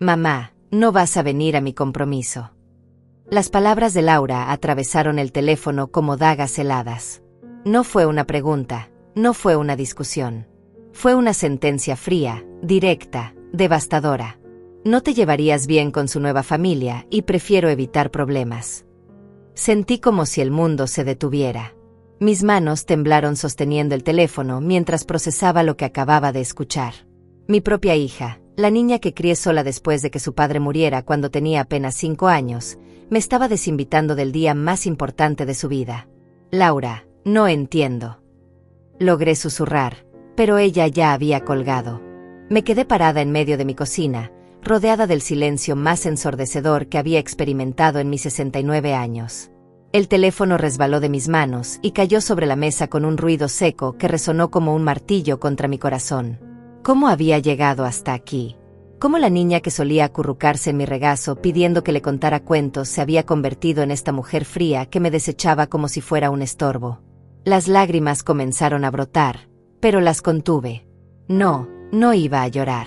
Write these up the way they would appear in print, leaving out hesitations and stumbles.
Mamá, no vas a venir a mi compromiso. Las palabras de Laura atravesaron el teléfono como dagas heladas. No fue una pregunta, no fue una discusión. Fue una sentencia fría, directa, devastadora. No te llevarías bien con su nueva familia y prefiero evitar problemas. Sentí como si el mundo se detuviera. Mis manos temblaron sosteniendo el teléfono mientras procesaba lo que acababa de escuchar. Mi propia hija, la niña que crié sola después de que su padre muriera cuando tenía apenas 5 años, me estaba desinvitando del día más importante de su vida. Laura, no entiendo. Logré susurrar, pero ella ya había colgado. Me quedé parada en medio de mi cocina, rodeada del silencio más ensordecedor que había experimentado en mis 69 años. El teléfono resbaló de mis manos y cayó sobre la mesa con un ruido seco que resonó como un martillo contra mi corazón. ¿Cómo había llegado hasta aquí? ¿Cómo la niña que solía acurrucarse en mi regazo pidiendo que le contara cuentos se había convertido en esta mujer fría que me desechaba como si fuera un estorbo? Las lágrimas comenzaron a brotar, pero las contuve. No iba a llorar.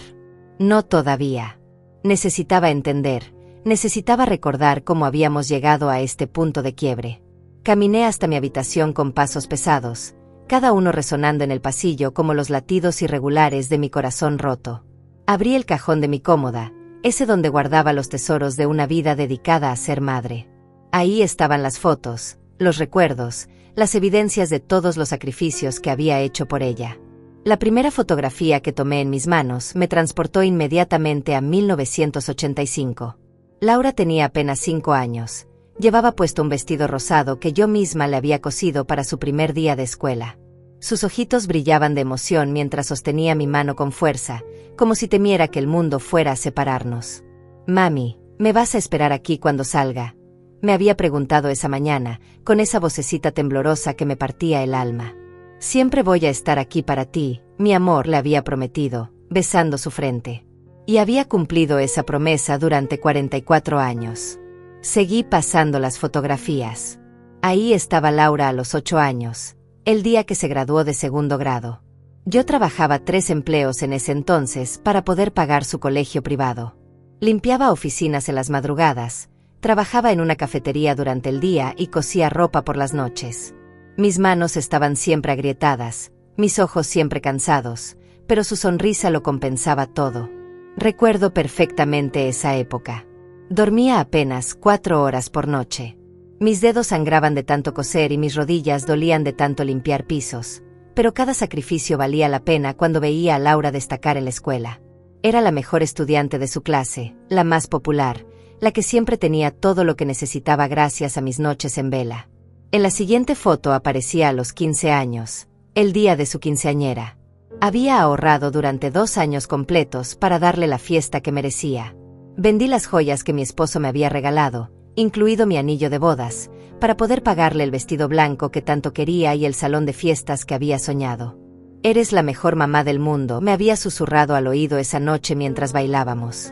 No todavía. Necesitaba entender, necesitaba recordar cómo habíamos llegado a este punto de quiebre. Caminé hasta mi habitación con pasos pesados, cada uno resonando en el pasillo como los latidos irregulares de mi corazón roto. Abrí el cajón de mi cómoda, ese donde guardaba los tesoros de una vida dedicada a ser madre. Ahí estaban las fotos, los recuerdos, las evidencias de todos los sacrificios que había hecho por ella. La primera fotografía que tomé en mis manos me transportó inmediatamente a 1985. Laura tenía apenas 5 años. Llevaba puesto un vestido rosado que yo misma le había cosido para su primer día de escuela. Sus ojitos brillaban de emoción mientras sostenía mi mano con fuerza, como si temiera que el mundo fuera a separarnos. «Mami, ¿me vas a esperar aquí cuando salga?», me había preguntado esa mañana, con esa vocecita temblorosa que me partía el alma. «Siempre voy a estar aquí para ti», mi amor le había prometido, besando su frente. Y había cumplido esa promesa durante 44 años. Seguí pasando las fotografías. Ahí estaba Laura a los 8 años, el día que se graduó de 2º grado. Yo trabajaba 3 empleos en ese entonces para poder pagar su colegio privado. Limpiaba oficinas en las madrugadas, trabajaba en una cafetería durante el día y cosía ropa por las noches. Mis manos estaban siempre agrietadas, mis ojos siempre cansados, pero su sonrisa lo compensaba todo. Recuerdo perfectamente esa época. Dormía apenas 4 horas por noche. Mis dedos sangraban de tanto coser y mis rodillas dolían de tanto limpiar pisos, pero cada sacrificio valía la pena cuando veía a Laura destacar en la escuela. Era la mejor estudiante de su clase, la más popular, la que siempre tenía todo lo que necesitaba gracias a mis noches en vela. En la siguiente foto aparecía a los 15 años, el día de su quinceañera. Había ahorrado durante 2 años completos para darle la fiesta que merecía. Vendí las joyas que mi esposo me había regalado, incluido mi anillo de bodas, para poder pagarle el vestido blanco que tanto quería y el salón de fiestas que había soñado. «Eres la mejor mamá del mundo», me había susurrado al oído esa noche mientras bailábamos.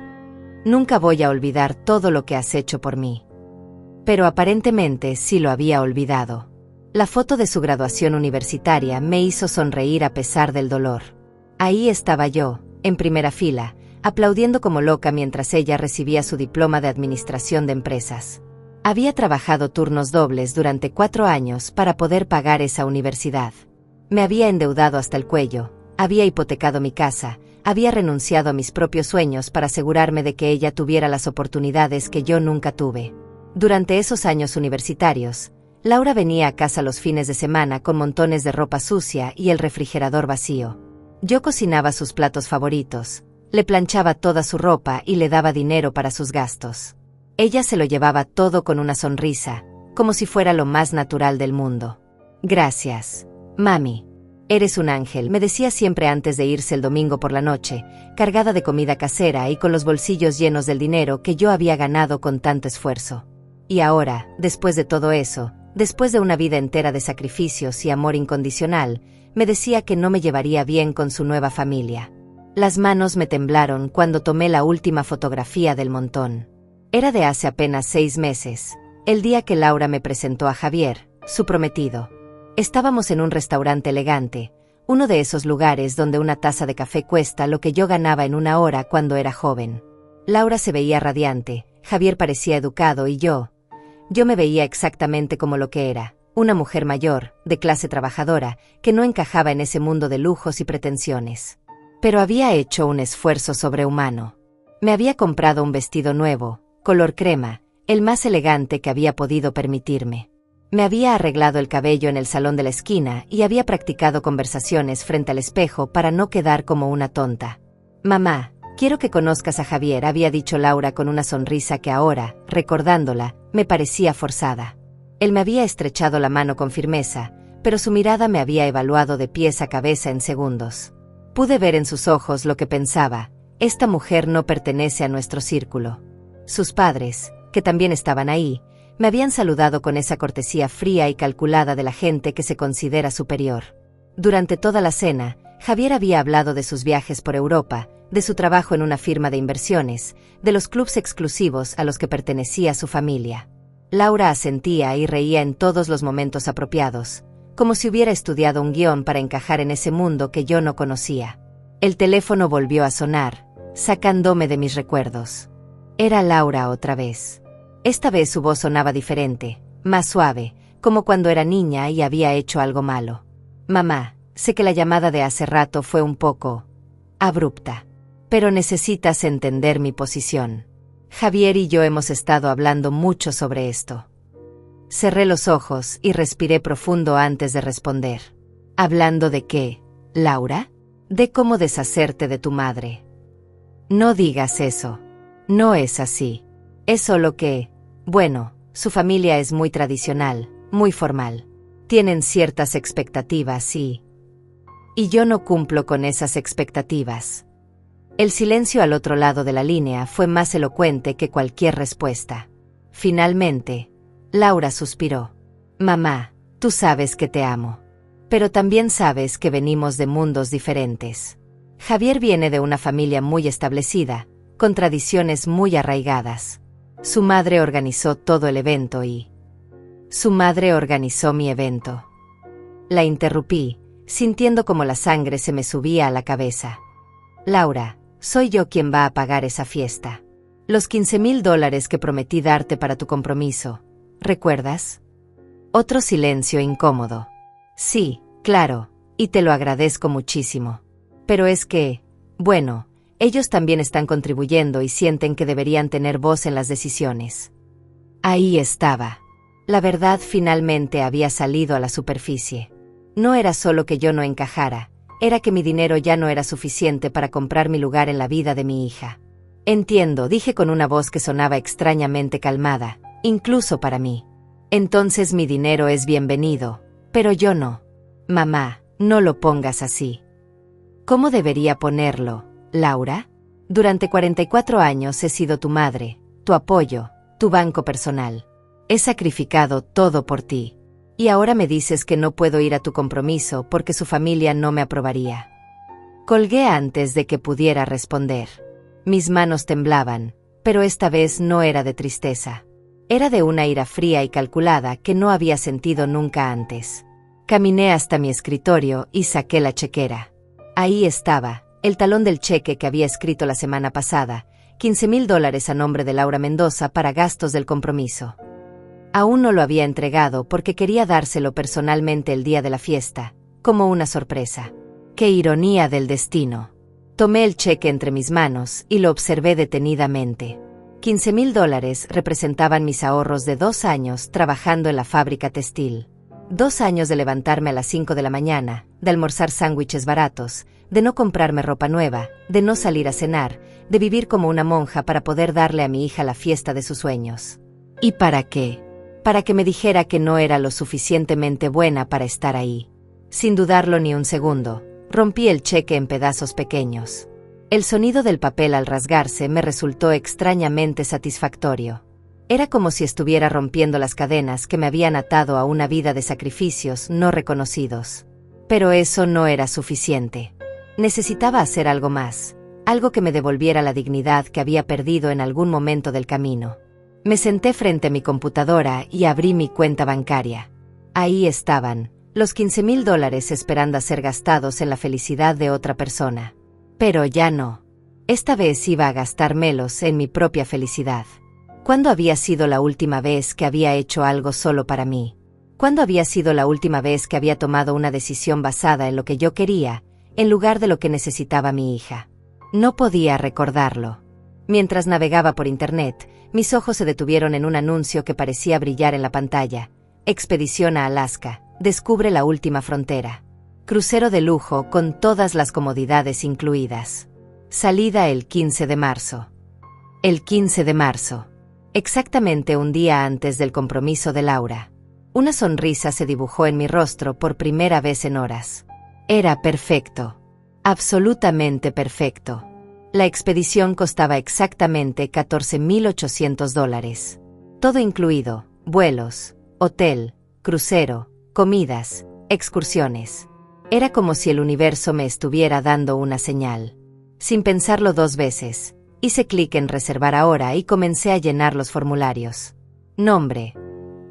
«Nunca voy a olvidar todo lo que has hecho por mí». Pero aparentemente sí lo había olvidado. La foto de su graduación universitaria me hizo sonreír a pesar del dolor. Ahí estaba yo, en primera fila, aplaudiendo como loca mientras ella recibía su diploma de administración de empresas. Había trabajado turnos dobles durante 4 años para poder pagar esa universidad. Me había endeudado hasta el cuello, había hipotecado mi casa, había renunciado a mis propios sueños para asegurarme de que ella tuviera las oportunidades que yo nunca tuve. Durante esos años universitarios, Laura venía a casa los fines de semana con montones de ropa sucia y el refrigerador vacío. Yo cocinaba sus platos favoritos, le planchaba toda su ropa y le daba dinero para sus gastos. Ella se lo llevaba todo con una sonrisa, como si fuera lo más natural del mundo. «Gracias, mami. Eres un ángel», me decía siempre antes de irse el domingo por la noche, cargada de comida casera y con los bolsillos llenos del dinero que yo había ganado con tanto esfuerzo. Y ahora, después de todo eso, después de una vida entera de sacrificios y amor incondicional, me decía que no me llevaría bien con su nueva familia. Las manos me temblaron cuando tomé la última fotografía del montón. Era de hace apenas 6 meses, el día que Laura me presentó a Javier, su prometido. Estábamos en un restaurante elegante, uno de esos lugares donde una taza de café cuesta lo que yo ganaba en 1 hora cuando era joven. Laura se veía radiante, Javier parecía educado y yo me veía exactamente como lo que era, una mujer mayor, de clase trabajadora, que no encajaba en ese mundo de lujos y pretensiones. Pero había hecho un esfuerzo sobrehumano. Me había comprado un vestido nuevo, color crema, el más elegante que había podido permitirme. Me había arreglado el cabello en el salón de la esquina y había practicado conversaciones frente al espejo para no quedar como una tonta. «Mamá, quiero que conozcas a Javier», había dicho Laura con una sonrisa que ahora, recordándola, me parecía forzada. Él me había estrechado la mano con firmeza, pero su mirada me había evaluado de pies a cabeza en segundos. Pude ver en sus ojos lo que pensaba: esta mujer no pertenece a nuestro círculo. Sus padres, que también estaban ahí, me habían saludado con esa cortesía fría y calculada de la gente que se considera superior. Durante toda la cena, Javier había hablado de sus viajes por Europa, de su trabajo en una firma de inversiones, de los clubs exclusivos a los que pertenecía su familia. Laura asentía y reía en todos los momentos apropiados, como si hubiera estudiado un guión para encajar en ese mundo que yo no conocía. El teléfono volvió a sonar, sacándome de mis recuerdos. Era Laura otra vez. Esta vez su voz sonaba diferente, más suave, como cuando era niña y había hecho algo malo. «Mamá, sé que la llamada de hace rato fue un poco abrupta, pero necesitas entender mi posición. Javier y yo hemos estado hablando mucho sobre esto». Cerré los ojos y respiré profundo antes de responder. «¿Hablando de qué, Laura?» «De cómo deshacerte de tu madre». «No digas eso. No es así. Es solo que, bueno, su familia es muy tradicional, muy formal. Tienen ciertas expectativas y yo no cumplo con esas expectativas». El silencio al otro lado de la línea fue más elocuente que cualquier respuesta. Finalmente, Laura suspiró. «Mamá, tú sabes que te amo. Pero también sabes que venimos de mundos diferentes. Javier viene de una familia muy establecida, con tradiciones muy arraigadas. Su madre organizó todo el evento y su madre organizó mi evento». La interrumpí, sintiendo como la sangre se me subía a la cabeza. «Laura, soy yo quien va a pagar esa fiesta. Los $15,000 que prometí darte para tu compromiso, ¿recuerdas?» Otro silencio incómodo. «Sí, claro, y te lo agradezco muchísimo. Pero es que, bueno, ellos también están contribuyendo y sienten que deberían tener voz en las decisiones». Ahí estaba. La verdad finalmente había salido a la superficie. No era solo que yo no encajara, era que mi dinero ya no era suficiente para comprar mi lugar en la vida de mi hija. «Entiendo», dije con una voz que sonaba extrañamente calmada, incluso para mí. «Entonces mi dinero es bienvenido, pero yo no». «Mamá, no lo pongas así». «¿Cómo debería ponerlo, Laura? Durante 44 años he sido tu madre, tu apoyo, tu banco personal. He sacrificado todo por ti. Y ahora me dices que no puedo ir a tu compromiso porque su familia no me aprobaría». Colgué antes de que pudiera responder. Mis manos temblaban, pero esta vez no era de tristeza. Era de una ira fría y calculada que no había sentido nunca antes. Caminé hasta mi escritorio y saqué la chequera. Ahí estaba, el talón del cheque que había escrito la semana pasada, $15,000 a nombre de Laura Mendoza para gastos del compromiso. Aún no lo había entregado porque quería dárselo personalmente el día de la fiesta, como una sorpresa. ¡Qué ironía del destino! Tomé el cheque entre mis manos y lo observé detenidamente. $15,000 representaban mis ahorros de 2 años trabajando en la fábrica textil. 2 años de levantarme a las 5 de la mañana, de almorzar sándwiches baratos, de no comprarme ropa nueva, de no salir a cenar, de vivir como una monja para poder darle a mi hija la fiesta de sus sueños. ¿Y para qué? Para que me dijera que no era lo suficientemente buena para estar ahí. Sin dudarlo ni un segundo, rompí el cheque en pedazos pequeños. El sonido del papel al rasgarse me resultó extrañamente satisfactorio. Era como si estuviera rompiendo las cadenas que me habían atado a una vida de sacrificios no reconocidos. Pero eso no era suficiente. Necesitaba hacer algo más, algo que me devolviera la dignidad que había perdido en algún momento del camino. Me senté frente a mi computadora y abrí mi cuenta bancaria. Ahí estaban, los $15,000 esperando a ser gastados en la felicidad de otra persona. Pero ya no. Esta vez iba a gastármelos en mi propia felicidad. ¿Cuándo había sido la última vez que había hecho algo solo para mí? ¿Cuándo había sido la última vez que había tomado una decisión basada en lo que yo quería, en lugar de lo que necesitaba mi hija? No podía recordarlo. Mientras navegaba por internet, mis ojos se detuvieron en un anuncio que parecía brillar en la pantalla. Expedición a Alaska, descubre la última frontera. Crucero de lujo con todas las comodidades incluidas. Salida el 15 de marzo. El 15 de marzo. Exactamente un día antes del compromiso de Laura. Una sonrisa se dibujó en mi rostro por primera vez en horas. Era perfecto. Absolutamente perfecto. La expedición costaba exactamente $14,800. Todo incluido: vuelos, hotel, crucero, comidas, excursiones. Era como si el universo me estuviera dando una señal. Sin pensarlo dos veces, hice clic en reservar ahora y comencé a llenar los formularios. Nombre: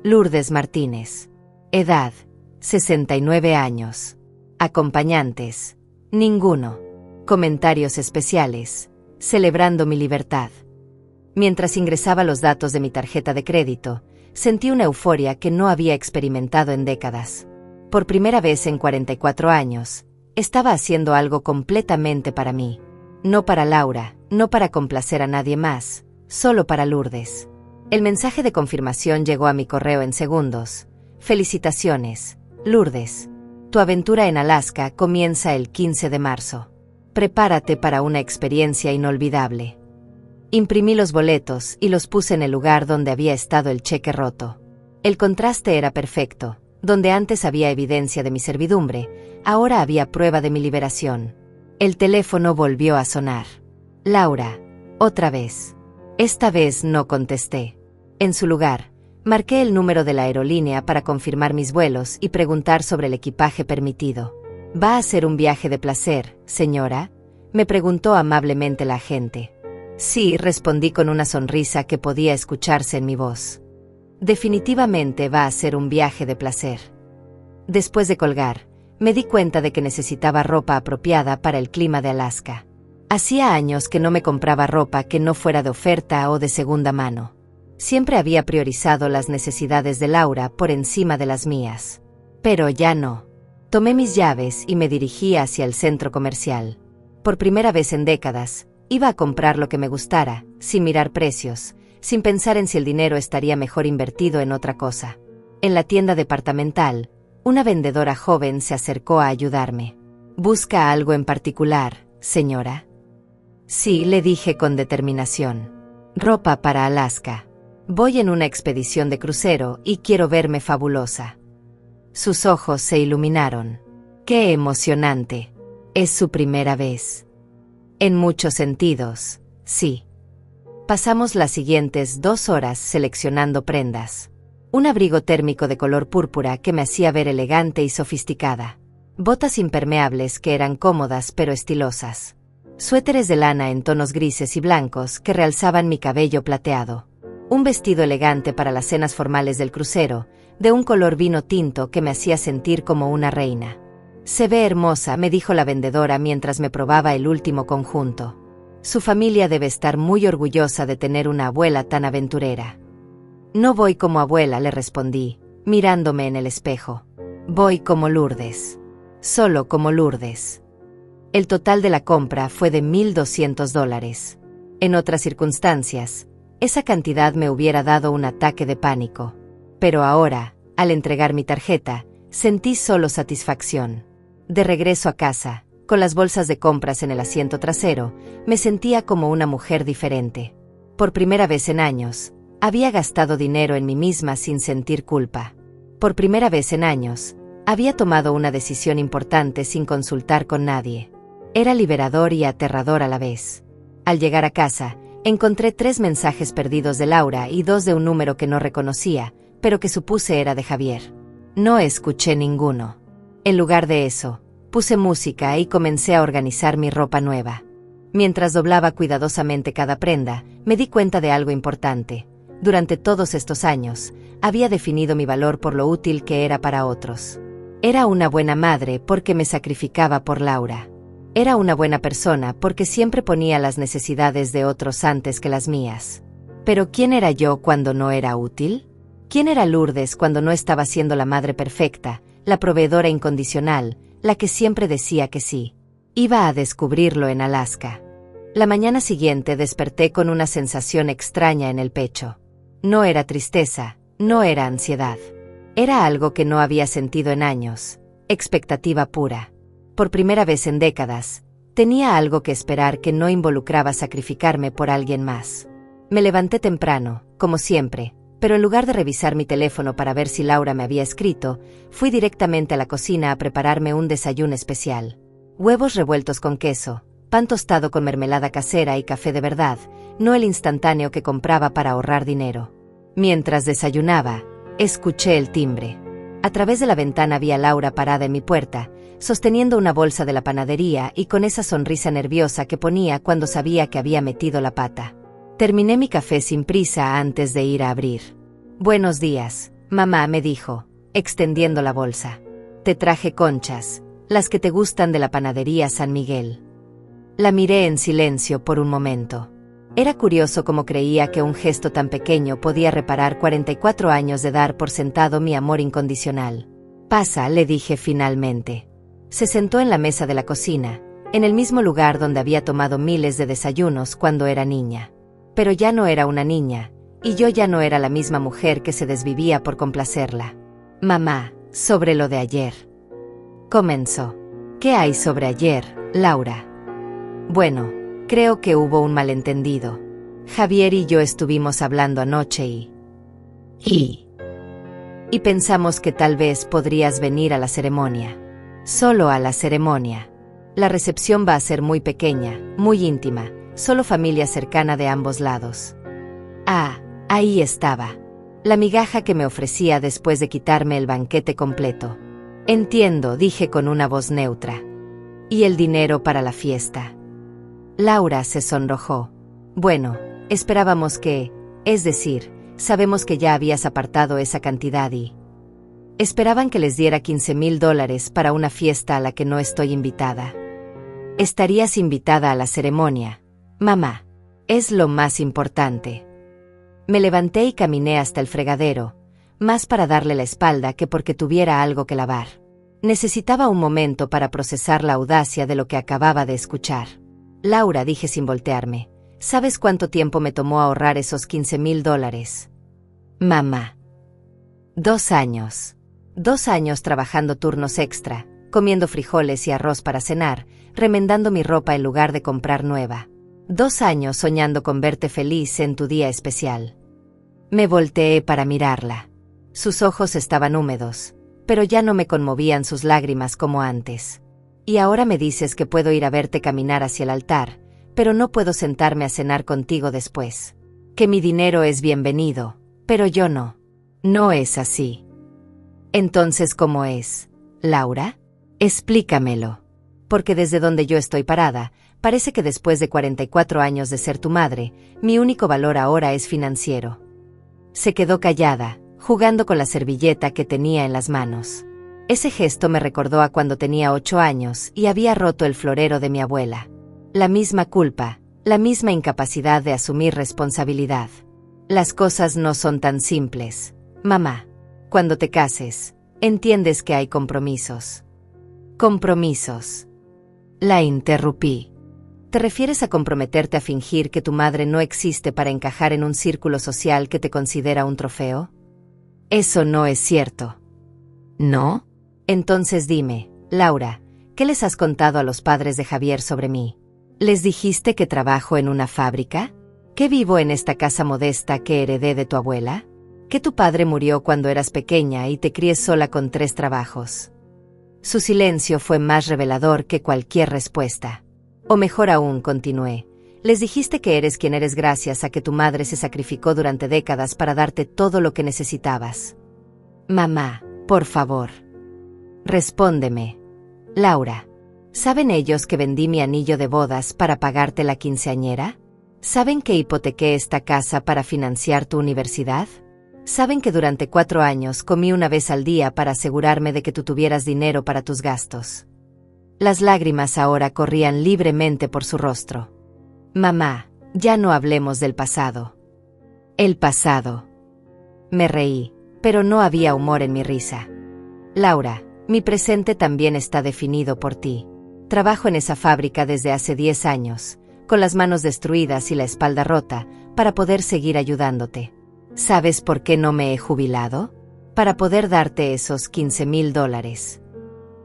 Lourdes Martínez. Edad: 69 años. Acompañantes: ninguno. Comentarios especiales: celebrando mi libertad. Mientras ingresaba los datos de mi tarjeta de crédito, sentí una euforia que no había experimentado en décadas. Por primera vez en 44 años, estaba haciendo algo completamente para mí. No para Laura, no para complacer a nadie más, solo para Lourdes. El mensaje de confirmación llegó a mi correo en segundos. Felicitaciones, Lourdes. Tu aventura en Alaska comienza el 15 de marzo. Prepárate para una experiencia inolvidable. Imprimí los boletos y los puse en el lugar donde había estado el cheque roto. El contraste era perfecto. Donde antes había evidencia de mi servidumbre, ahora había prueba de mi liberación. El teléfono volvió a sonar. Laura, otra vez. Esta vez no contesté. En su lugar, marqué el número de la aerolínea para confirmar mis vuelos y preguntar sobre el equipaje permitido. ¿Va a ser un viaje de placer, señora?, me preguntó amablemente la agente. Sí, respondí con una sonrisa que podía escucharse en mi voz. Definitivamente va a ser un viaje de placer. Después de colgar, me di cuenta de que necesitaba ropa apropiada para el clima de Alaska. Hacía años que no me compraba ropa que no fuera de oferta o de segunda mano. Siempre había priorizado las necesidades de Laura por encima de las mías. Pero ya no. Tomé mis llaves y me dirigí hacia el centro comercial. Por primera vez en décadas, iba a comprar lo que me gustara, sin mirar precios, sin pensar en si el dinero estaría mejor invertido en otra cosa. En la tienda departamental, una vendedora joven se acercó a ayudarme. ¿Busca algo en particular, señora? Sí, le dije con determinación. Ropa para Alaska. Voy en una expedición de crucero y quiero verme fabulosa. Sus ojos se iluminaron. ¡Qué emocionante! Es su primera vez. En muchos sentidos, sí. Pasamos las siguientes 2 horas seleccionando prendas. Un abrigo térmico de color púrpura que me hacía ver elegante y sofisticada. Botas impermeables que eran cómodas pero estilosas. Suéteres de lana en tonos grises y blancos que realzaban mi cabello plateado. Un vestido elegante para las cenas formales del crucero, de un color vino tinto que me hacía sentir como una reina. Se ve hermosa, me dijo la vendedora mientras me probaba el último conjunto. Su familia debe estar muy orgullosa de tener una abuela tan aventurera. No voy como abuela, le respondí, mirándome en el espejo. Voy como Lourdes. Solo como Lourdes. El total de la compra fue de $1,200. En otras circunstancias, esa cantidad me hubiera dado un ataque de pánico. Pero ahora, al entregar mi tarjeta, sentí solo satisfacción. De regreso a casa, con las bolsas de compras en el asiento trasero, me sentía como una mujer diferente. Por primera vez en años, había gastado dinero en mí misma sin sentir culpa. Por primera vez en años, había tomado una decisión importante sin consultar con nadie. Era liberador y aterrador a la vez. Al llegar a casa, encontré 3 mensajes perdidos de Laura y 2 de un número que no reconocía, pero que supuse era de Javier. No escuché ninguno. En lugar de eso, puse música y comencé a organizar mi ropa nueva. Mientras doblaba cuidadosamente cada prenda, me di cuenta de algo importante. Durante todos estos años, había definido mi valor por lo útil que era para otros. Era una buena madre porque me sacrificaba por Laura. Era una buena persona porque siempre ponía las necesidades de otros antes que las mías. Pero ¿quién era yo cuando no era útil? ¿Quién era Lourdes cuando no estaba siendo la madre perfecta, la proveedora incondicional, la que siempre decía que sí? Iba a descubrirlo en Alaska. La mañana siguiente desperté con una sensación extraña en el pecho. No era tristeza, no era ansiedad. Era algo que no había sentido en años, expectativa pura. Por primera vez en décadas, tenía algo que esperar que no involucraba sacrificarme por alguien más. Me levanté temprano, como siempre, pero en lugar de revisar mi teléfono para ver si Laura me había escrito, fui directamente a la cocina a prepararme un desayuno especial. Huevos revueltos con queso, pan tostado con mermelada casera y café de verdad, no el instantáneo que compraba para ahorrar dinero. Mientras desayunaba, escuché el timbre. A través de la ventana vi a Laura parada en mi puerta, sosteniendo una bolsa de la panadería y con esa sonrisa nerviosa que ponía cuando sabía que había metido la pata. Terminé mi café sin prisa antes de ir a abrir. «Buenos días», mamá me dijo, extendiendo la bolsa. «Te traje conchas, las que te gustan de la panadería San Miguel». La miré en silencio por un momento. Era curioso cómo creía que un gesto tan pequeño podía reparar 44 años de dar por sentado mi amor incondicional. «Pasa», le dije finalmente. Se sentó en la mesa de la cocina, en el mismo lugar donde había tomado miles de desayunos cuando era niña. Pero ya no era una niña, y yo ya no era la misma mujer que se desvivía por complacerla. «Mamá, sobre lo de ayer». Comenzó. «¿Qué hay sobre ayer, Laura?» «Bueno, creo que hubo un malentendido. Javier y yo estuvimos hablando anoche y pensamos que tal vez podrías venir a la ceremonia. Solo a la ceremonia. La recepción va a ser muy pequeña, muy íntima, solo familia cercana de ambos lados». Ah, ahí estaba. La migaja que me ofrecía después de quitarme el banquete completo. «Entiendo», dije con una voz neutra. «¿Y el dinero para la fiesta?» Laura se sonrojó. «Bueno, esperábamos es decir, sabemos que ya habías apartado esa cantidad y esperaban que les diera $15,000 para una fiesta a la que no estoy invitada». «Estarías invitada a la ceremonia, mamá. Es lo más importante». Me levanté y caminé hasta el fregadero, más para darle la espalda que porque tuviera algo que lavar. Necesitaba un momento para procesar la audacia de lo que acababa de escuchar. «Laura», dije sin voltearme, «¿sabes cuánto tiempo me tomó ahorrar esos $15,000? Mamá. 2 años. 2 años trabajando turnos extra, comiendo frijoles y arroz para cenar, remendando mi ropa en lugar de comprar nueva. 2 años soñando con verte feliz en tu día especial». Me volteé para mirarla. Sus ojos estaban húmedos, pero ya no me conmovían sus lágrimas como antes. «Y ahora me dices que puedo ir a verte caminar hacia el altar, pero no puedo sentarme a cenar contigo después. Que mi dinero es bienvenido, pero yo no». «No es así». «Entonces, ¿cómo es, Laura? Explícamelo. Porque desde donde yo estoy parada, parece que después de 44 años de ser tu madre, mi único valor ahora es financiero». Se quedó callada, jugando con la servilleta que tenía en las manos. Ese gesto me recordó a cuando tenía 8 años y había roto el florero de mi abuela. La misma culpa, la misma incapacidad de asumir responsabilidad. Las cosas no son tan simples, mamá. Cuando te cases, entiendes que hay compromisos. «¿Compromisos?». La interrumpí. ¿Te refieres a comprometerte a fingir que tu madre no existe para encajar en un círculo social que te considera un trofeo? Eso no es cierto. ¿No? Entonces dime, Laura, ¿qué les has contado a los padres de Javier sobre mí? ¿Les dijiste que trabajo en una fábrica? ¿Que vivo en esta casa modesta que heredé de tu abuela? ¿Que tu padre murió cuando eras pequeña y te crié sola con 3 trabajos? Su silencio fue más revelador que cualquier respuesta. O mejor aún, continué, les dijiste que eres quien eres gracias a que tu madre se sacrificó durante décadas para darte todo lo que necesitabas. Mamá, por favor. Respóndeme. Laura, ¿saben ellos que vendí mi anillo de bodas para pagarte la quinceañera? ¿Saben que hipotequé esta casa para financiar tu universidad? ¿Saben que durante 4 años comí una vez al día para asegurarme de que tú tuvieras dinero para tus gastos? Las lágrimas ahora corrían libremente por su rostro. Mamá, ya no hablemos del pasado. El pasado. Me reí, pero no había humor en mi risa. Laura, mi presente también está definido por ti. Trabajo en esa fábrica desde hace 10 años, con las manos destruidas y la espalda rota, para poder seguir ayudándote. ¿Sabes por qué no me he jubilado? Para poder darte esos $15,000.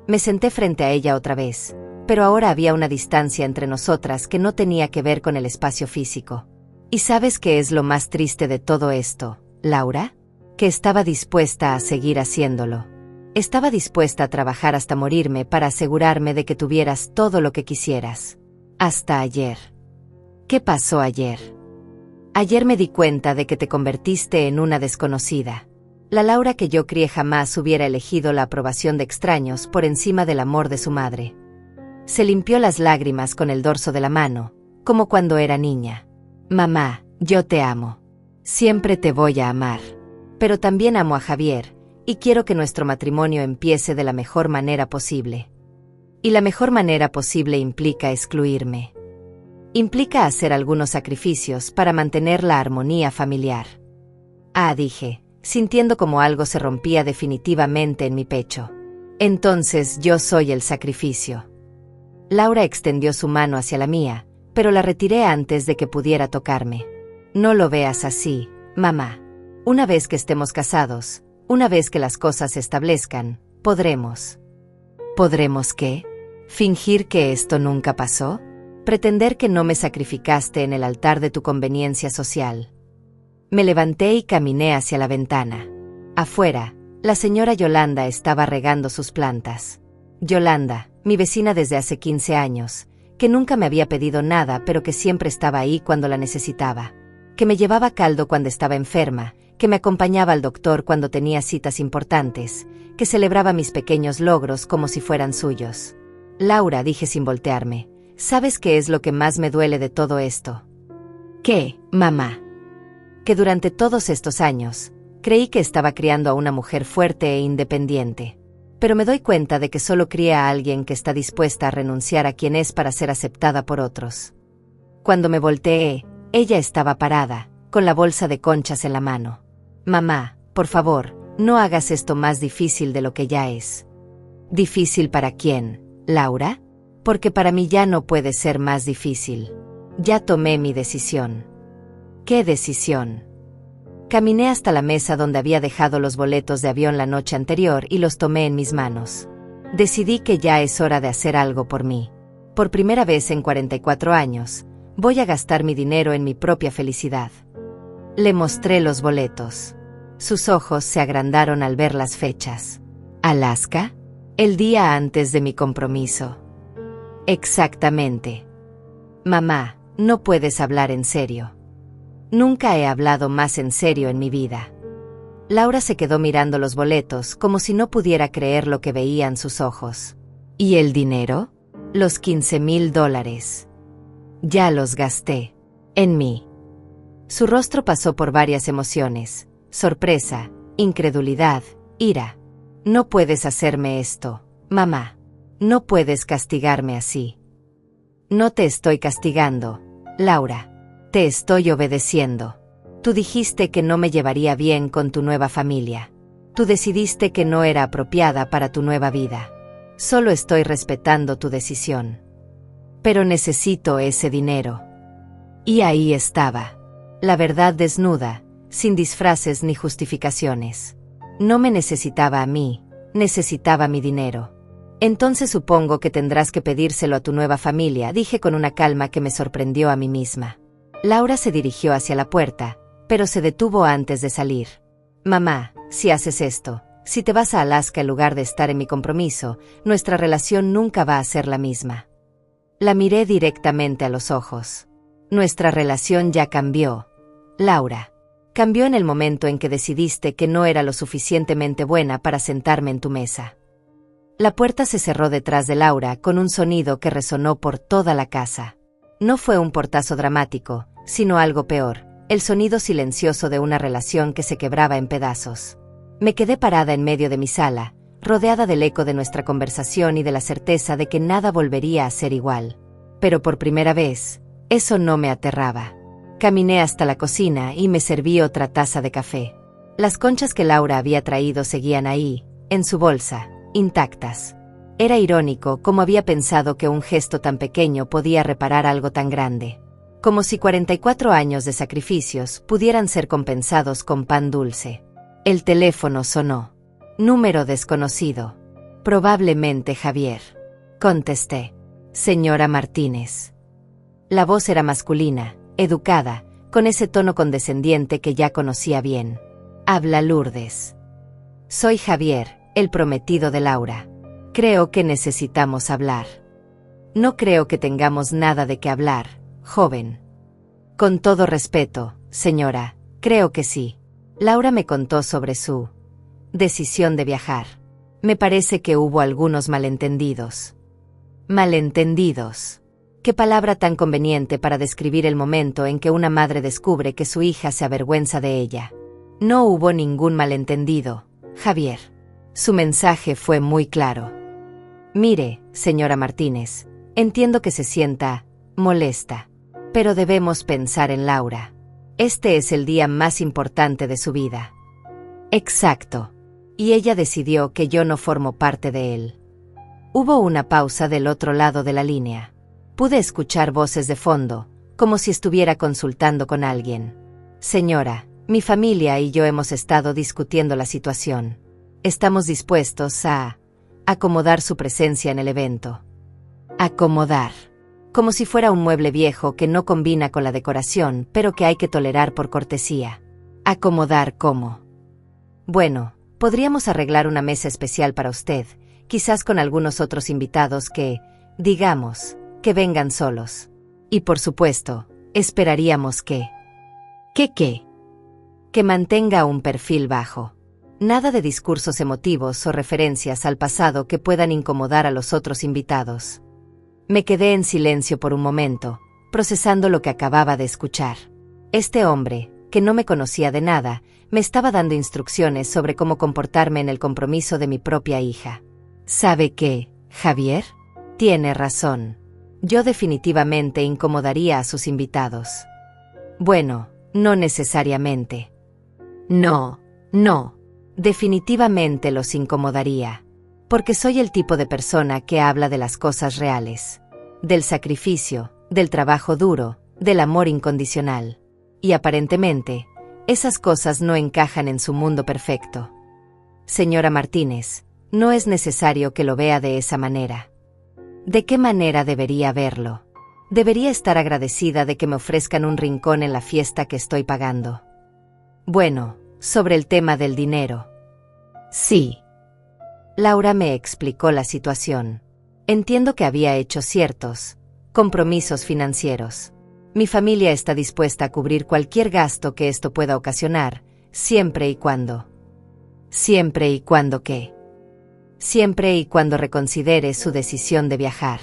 Me senté frente a ella otra vez, pero ahora había una distancia entre nosotras que no tenía que ver con el espacio físico. ¿Y sabes qué es lo más triste de todo esto, Laura? Que estaba dispuesta a seguir haciéndolo. Estaba dispuesta a trabajar hasta morirme para asegurarme de que tuvieras todo lo que quisieras. Hasta ayer. ¿Qué pasó ayer? Ayer me di cuenta de que te convertiste en una desconocida. La Laura que yo crié jamás hubiera elegido la aprobación de extraños por encima del amor de su madre. Se limpió las lágrimas con el dorso de la mano, como cuando era niña. Mamá, yo te amo. Siempre te voy a amar. Pero también amo a Javier, y quiero que nuestro matrimonio empiece de la mejor manera posible. Y la mejor manera posible implica excluirme. Implica hacer algunos sacrificios para mantener la armonía familiar. Dije, sintiendo como algo se rompía definitivamente en mi pecho. Entonces yo soy el sacrificio. Laura extendió su mano hacia la mía, pero la retiré antes de que pudiera tocarme. No lo veas así, mamá. Una vez que estemos casados, una vez que las cosas se establezcan, podremos. ¿Podremos qué? ¿Fingir que esto nunca pasó? ¿Pretender que no me sacrificaste en el altar de tu conveniencia social? Me levanté y caminé hacia la ventana. Afuera, la señora Yolanda estaba regando sus plantas. Yolanda, mi vecina desde hace 15 años, que nunca me había pedido nada pero que siempre estaba ahí cuando la necesitaba. Que me llevaba caldo cuando estaba enferma, que me acompañaba al doctor cuando tenía citas importantes, que celebraba mis pequeños logros como si fueran suyos. Laura, dije sin voltearme, ¿sabes qué es lo que más me duele de todo esto? ¿Qué, mamá? Que durante todos estos años, creí que estaba criando a una mujer fuerte e independiente. Pero me doy cuenta de que solo crié a alguien que está dispuesta a renunciar a quien es para ser aceptada por otros. Cuando me volteé, ella estaba parada, con la bolsa de conchas en la mano. Mamá, por favor, no hagas esto más difícil de lo que ya es. ¿Difícil para quién, Laura? Porque para mí ya no puede ser más difícil. Ya tomé mi decisión. ¿Qué decisión? Caminé hasta la mesa donde había dejado los boletos de avión la noche anterior y los tomé en mis manos. Decidí que ya es hora de hacer algo por mí. Por primera vez en 44 años, voy a gastar mi dinero en mi propia felicidad. Le mostré los boletos. Sus ojos se agrandaron al ver las fechas. ¿Alaska? El día antes de mi compromiso. Exactamente. Mamá, no puedes hablar en serio. Nunca he hablado más en serio en mi vida. Laura se quedó mirando los boletos como si no pudiera creer lo que veían sus ojos. ¿Y el dinero? Los $15,000. Ya los gasté. En mí. Su rostro pasó por varias emociones: sorpresa, incredulidad, ira. No puedes hacerme esto, mamá. No puedes castigarme así. No te estoy castigando, Laura. Te estoy obedeciendo. Tú dijiste que no me llevaría bien con tu nueva familia. Tú decidiste que no era apropiada para tu nueva vida. Solo estoy respetando tu decisión. Pero necesito ese dinero. Y ahí estaba. La verdad desnuda, sin disfraces ni justificaciones. No me necesitaba a mí, necesitaba mi dinero. Entonces supongo que tendrás que pedírselo a tu nueva familia, dije con una calma que me sorprendió a mí misma. Laura se dirigió hacia la puerta, pero se detuvo antes de salir. Mamá, si haces esto, si te vas a Alaska en lugar de estar en mi compromiso, nuestra relación nunca va a ser la misma. La miré directamente a los ojos. Nuestra relación ya cambió, Laura. Cambió en el momento en que decidiste que no era lo suficientemente buena para sentarme en tu mesa. La puerta se cerró detrás de Laura con un sonido que resonó por toda la casa. No fue un portazo dramático, sino algo peor, el sonido silencioso de una relación que se quebraba en pedazos. Me quedé parada en medio de mi sala, rodeada del eco de nuestra conversación y de la certeza de que nada volvería a ser igual. Pero por primera vez, eso no me aterraba. Caminé hasta la cocina y me serví otra taza de café. Las conchas que Laura había traído seguían ahí, en su bolsa, intactas. Era irónico cómo había pensado que un gesto tan pequeño podía reparar algo tan grande. Como si 44 años de sacrificios pudieran ser compensados con pan dulce. El teléfono sonó. Número desconocido. Probablemente Javier. Contesté. Señora Martínez. La voz era masculina, educada, con ese tono condescendiente que ya conocía bien. Habla Lourdes. Soy Javier, el prometido de Laura. Creo que necesitamos hablar. No creo que tengamos nada de qué hablar, joven. Con todo respeto, señora, creo que sí. Laura me contó sobre su decisión de viajar. Me parece que hubo algunos malentendidos. Malentendidos. Qué palabra tan conveniente para describir el momento en que una madre descubre que su hija se avergüenza de ella. No hubo ningún malentendido, Javier. Su mensaje fue muy claro. Mire, señora Martínez, entiendo que se sienta molesta, pero debemos pensar en Laura. Este es el día más importante de su vida. Exacto. Y ella decidió que yo no formo parte de él. Hubo una pausa del otro lado de la línea. Pude escuchar voces de fondo, como si estuviera consultando con alguien. Señora, mi familia y yo hemos estado discutiendo la situación. Estamos dispuestos a acomodar su presencia en el evento. Acomodar. Como si fuera un mueble viejo que no combina con la decoración, pero que hay que tolerar por cortesía. ¿Acomodar cómo? Bueno, podríamos arreglar una mesa especial para usted, quizás con algunos otros invitados que, digamos, que vengan solos. Y por supuesto, esperaríamos que mantenga un perfil bajo. Nada de discursos emotivos o referencias al pasado que puedan incomodar a los otros invitados. Me quedé en silencio por un momento, procesando lo que acababa de escuchar. Este hombre, que no me conocía de nada, me estaba dando instrucciones sobre cómo comportarme en el compromiso de mi propia hija. ¿Sabe qué, Javier? Tiene razón. Yo definitivamente incomodaría a sus invitados. Bueno, no necesariamente. No. Definitivamente los incomodaría. Porque soy el tipo de persona que habla de las cosas reales. Del sacrificio, del trabajo duro, del amor incondicional. Y aparentemente, esas cosas no encajan en su mundo perfecto. Señora Martínez, no es necesario que lo vea de esa manera. ¿De qué manera debería verlo? Debería estar agradecida de que me ofrezcan un rincón en la fiesta que estoy pagando. Bueno, sobre el tema del dinero. Sí. Laura me explicó la situación. Entiendo que había hecho ciertos compromisos financieros. Mi familia está dispuesta a cubrir cualquier gasto que esto pueda ocasionar, siempre y cuando. ¿Siempre y cuando qué? Siempre y cuando reconsidere su decisión de viajar.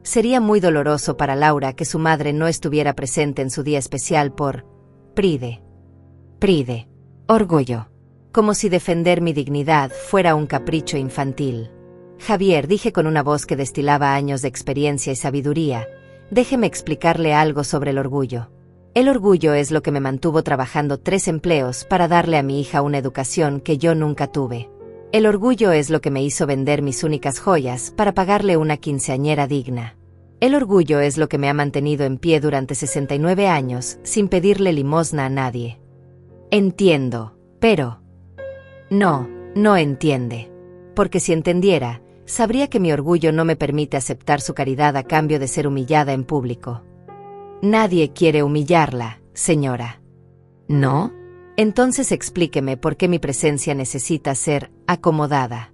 Sería muy doloroso para Laura que su madre no estuviera presente en su día especial por Pride. Orgullo. Como si defender mi dignidad fuera un capricho infantil. Javier, dije con una voz que destilaba años de experiencia y sabiduría, déjeme explicarle algo sobre el orgullo. El orgullo es lo que me mantuvo trabajando 3 empleos para darle a mi hija una educación que yo nunca tuve. El orgullo es lo que me hizo vender mis únicas joyas para pagarle una quinceañera digna. El orgullo es lo que me ha mantenido en pie durante 69 años sin pedirle limosna a nadie. Entiendo, pero... No entiende. Porque si entendiera, sabría que mi orgullo no me permite aceptar su caridad a cambio de ser humillada en público. Nadie quiere humillarla, señora. ¿No? Entonces explíqueme por qué mi presencia necesita ser acomodada.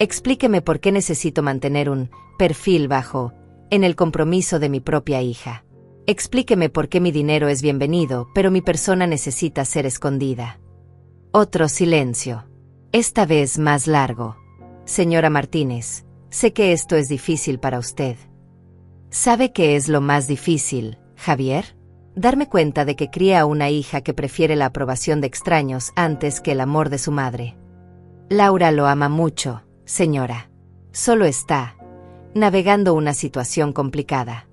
Explíqueme por qué necesito mantener un perfil bajo en el compromiso de mi propia hija. Explíqueme por qué mi dinero es bienvenido, pero mi persona necesita ser escondida. Otro silencio. Esta vez más largo. Señora Martínez, sé que esto es difícil para usted. ¿Sabe qué es lo más difícil, Javier? Darme cuenta de que cría a una hija que prefiere la aprobación de extraños antes que el amor de su madre. Laura lo ama mucho, señora. Solo está navegando una situación complicada.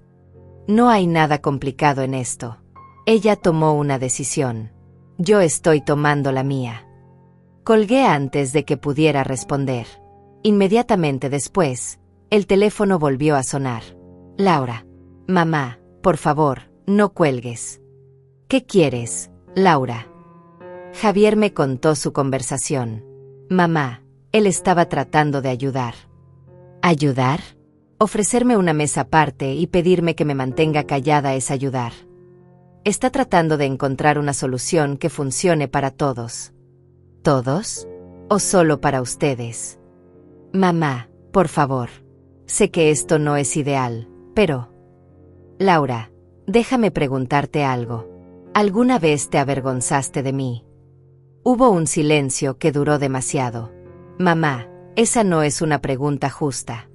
No hay nada complicado en esto. Ella tomó una decisión. Yo estoy tomando la mía. Colgué antes de que pudiera responder. Inmediatamente después, el teléfono volvió a sonar. Laura. Mamá, por favor, no cuelgues. ¿Qué quieres, Laura? Javier me contó su conversación. Mamá, él estaba tratando de ayudar. ¿Ayudar? Ofrecerme una mesa aparte y pedirme que me mantenga callada es ayudar. Está tratando de encontrar una solución que funcione para todos. ¿Todos? ¿O solo para ustedes? Mamá, por favor. Sé que esto no es ideal, pero... Laura, déjame preguntarte algo. ¿Alguna vez te avergonzaste de mí? Hubo un silencio que duró demasiado. Mamá, esa no es una pregunta justa.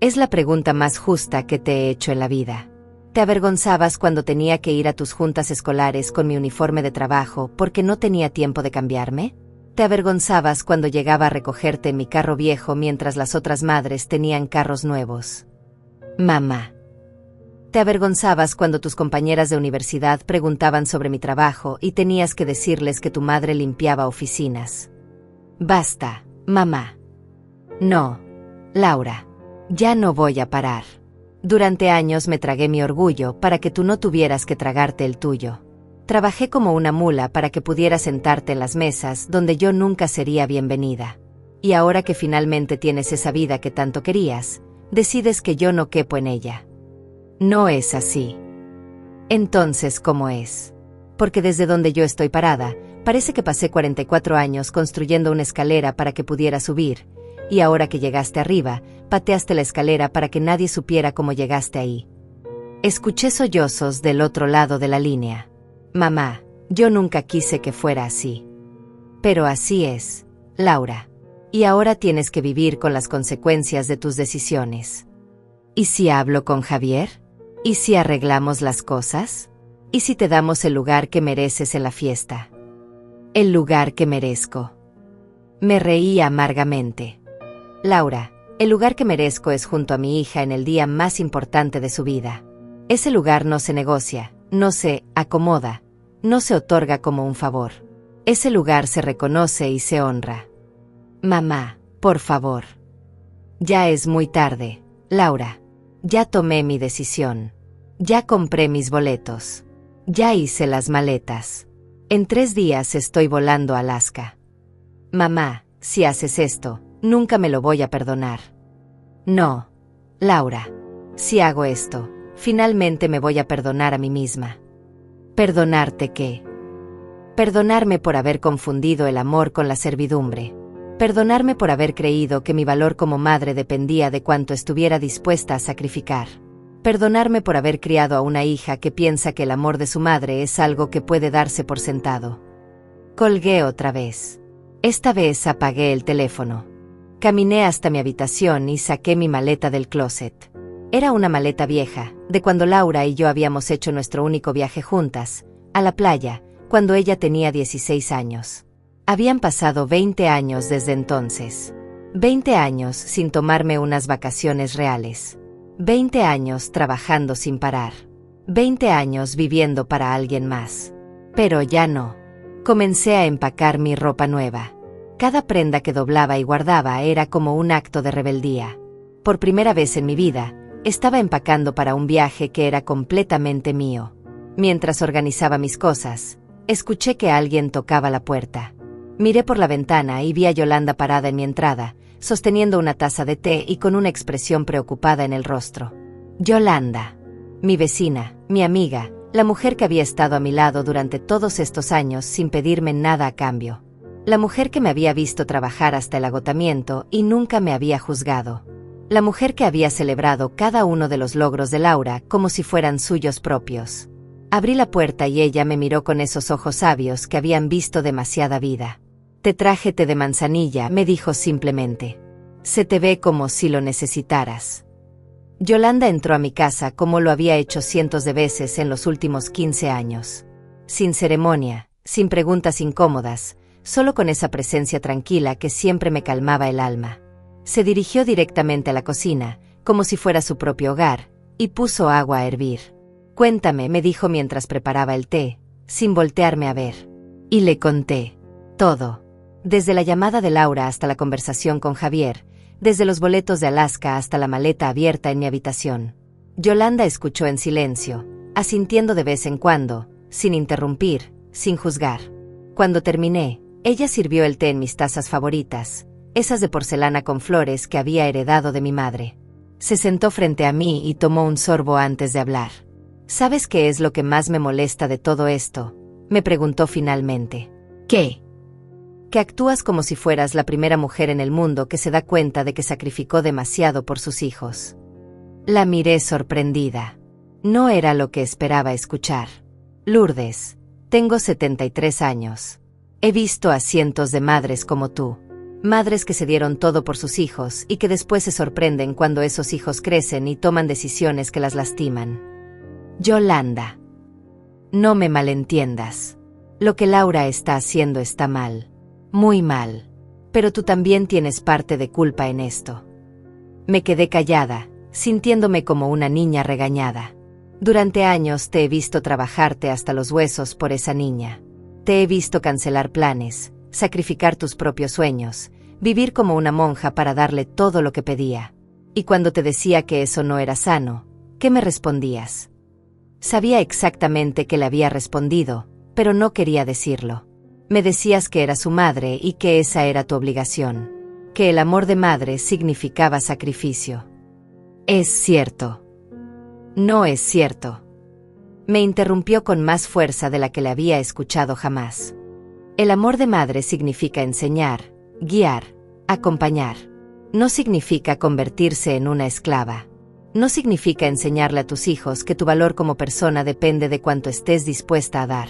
Es la pregunta más justa que te he hecho en la vida. ¿Te avergonzabas cuando tenía que ir a tus juntas escolares con mi uniforme de trabajo porque no tenía tiempo de cambiarme? ¿Te avergonzabas cuando llegaba a recogerte en mi carro viejo mientras las otras madres tenían carros nuevos? Mamá. ¿Te avergonzabas cuando tus compañeras de universidad preguntaban sobre mi trabajo y tenías que decirles que tu madre limpiaba oficinas? Basta, mamá. No, Laura. Ya no voy a parar. Durante años me tragué mi orgullo para que tú no tuvieras que tragarte el tuyo. Trabajé como una mula para que pudieras sentarte en las mesas donde yo nunca sería bienvenida. Y ahora que finalmente tienes esa vida que tanto querías, decides que yo no quepo en ella. No es así. Entonces, ¿cómo es? Porque desde donde yo estoy parada, parece que pasé 44 años construyendo una escalera para que pudiera subir, y ahora que llegaste arriba, pateaste la escalera para que nadie supiera cómo llegaste ahí. Escuché sollozos del otro lado de la línea. Mamá, yo nunca quise que fuera así. Pero así es, Laura. Y ahora tienes que vivir con las consecuencias de tus decisiones. ¿Y si hablo con Javier? ¿Y si arreglamos las cosas? ¿Y si te damos el lugar que mereces en la fiesta? El lugar que merezco. Me reí amargamente. Laura, el lugar que merezco es junto a mi hija en el día más importante de su vida. Ese lugar no se negocia, no se acomoda, no se otorga como un favor. Ese lugar se reconoce y se honra. Mamá, por favor. Ya es muy tarde, Laura. Ya tomé mi decisión. Ya compré mis boletos. Ya hice las maletas. En 3 días estoy volando a Alaska. Mamá, si haces esto, nunca me lo voy a perdonar. No, Laura. Si hago esto, finalmente me voy a perdonar a mí misma. ¿Perdonarte qué? Perdonarme por haber confundido el amor con la servidumbre. Perdonarme por haber creído que mi valor como madre dependía de cuánto estuviera dispuesta a sacrificar. Perdonarme por haber criado a una hija que piensa que el amor de su madre es algo que puede darse por sentado. Colgué otra vez. Esta vez apagué el teléfono. Caminé hasta mi habitación y saqué mi maleta del closet. Era una maleta vieja, de cuando Laura y yo habíamos hecho nuestro único viaje juntas, a la playa, cuando ella tenía 16 años. Habían pasado 20 años desde entonces. 20 años sin tomarme unas vacaciones reales. 20 años trabajando sin parar. 20 años viviendo para alguien más. Pero ya no. Comencé a empacar mi ropa nueva. Cada prenda que doblaba y guardaba era como un acto de rebeldía. Por primera vez en mi vida, estaba empacando para un viaje que era completamente mío. Mientras organizaba mis cosas, escuché que alguien tocaba la puerta. Miré por la ventana y vi a Yolanda parada en mi entrada, sosteniendo una taza de té y con una expresión preocupada en el rostro. Yolanda. Mi vecina, mi amiga, la mujer que había estado a mi lado durante todos estos años sin pedirme nada a cambio. La mujer que me había visto trabajar hasta el agotamiento y nunca me había juzgado. La mujer que había celebrado cada uno de los logros de Laura como si fueran suyos propios. Abrí la puerta y ella me miró con esos ojos sabios que habían visto demasiada vida. Te traje té de manzanilla, me dijo simplemente. Se te ve como si lo necesitaras. Yolanda entró a mi casa como lo había hecho cientos de veces en los últimos 15 años. Sin ceremonia, sin preguntas incómodas, solo con esa presencia tranquila que siempre me calmaba el alma. Se dirigió directamente a la cocina, como si fuera su propio hogar, y puso agua a hervir. Cuéntame, me dijo mientras preparaba el té, sin voltearme a ver. Y le conté todo. Desde la llamada de Laura hasta la conversación con Javier, desde los boletos de Alaska hasta la maleta abierta en mi habitación. Yolanda escuchó en silencio, asintiendo de vez en cuando, sin interrumpir, sin juzgar. Cuando terminé, ella sirvió el té en mis tazas favoritas, esas de porcelana con flores que había heredado de mi madre. Se sentó frente a mí y tomó un sorbo antes de hablar. ¿Sabes qué es lo que más me molesta de todo esto?, me preguntó finalmente. ¿Qué? Que actúas como si fueras la primera mujer en el mundo que se da cuenta de que sacrificó demasiado por sus hijos. La miré sorprendida. No era lo que esperaba escuchar. Lourdes, tengo 73 años. He visto a cientos de madres como tú. Madres que se dieron todo por sus hijos y que después se sorprenden cuando esos hijos crecen y toman decisiones que las lastiman. Yolanda. No me malentiendas. Lo que Laura está haciendo está mal. Muy mal. Pero tú también tienes parte de culpa en esto. Me quedé callada, sintiéndome como una niña regañada. Durante años te he visto trabajarte hasta los huesos por esa niña. Te he visto cancelar planes, sacrificar tus propios sueños, vivir como una monja para darle todo lo que pedía. Y cuando te decía que eso no era sano, ¿qué me respondías? Sabía exactamente que le había respondido, pero no quería decirlo. Me decías que era su madre y que esa era tu obligación, que el amor de madre significaba sacrificio. Es cierto. No es cierto. Me interrumpió con más fuerza de la que le había escuchado jamás. El amor de madre significa enseñar, guiar, acompañar. No significa convertirse en una esclava. No significa enseñarle a tus hijos que tu valor como persona depende de cuánto estés dispuesta a dar.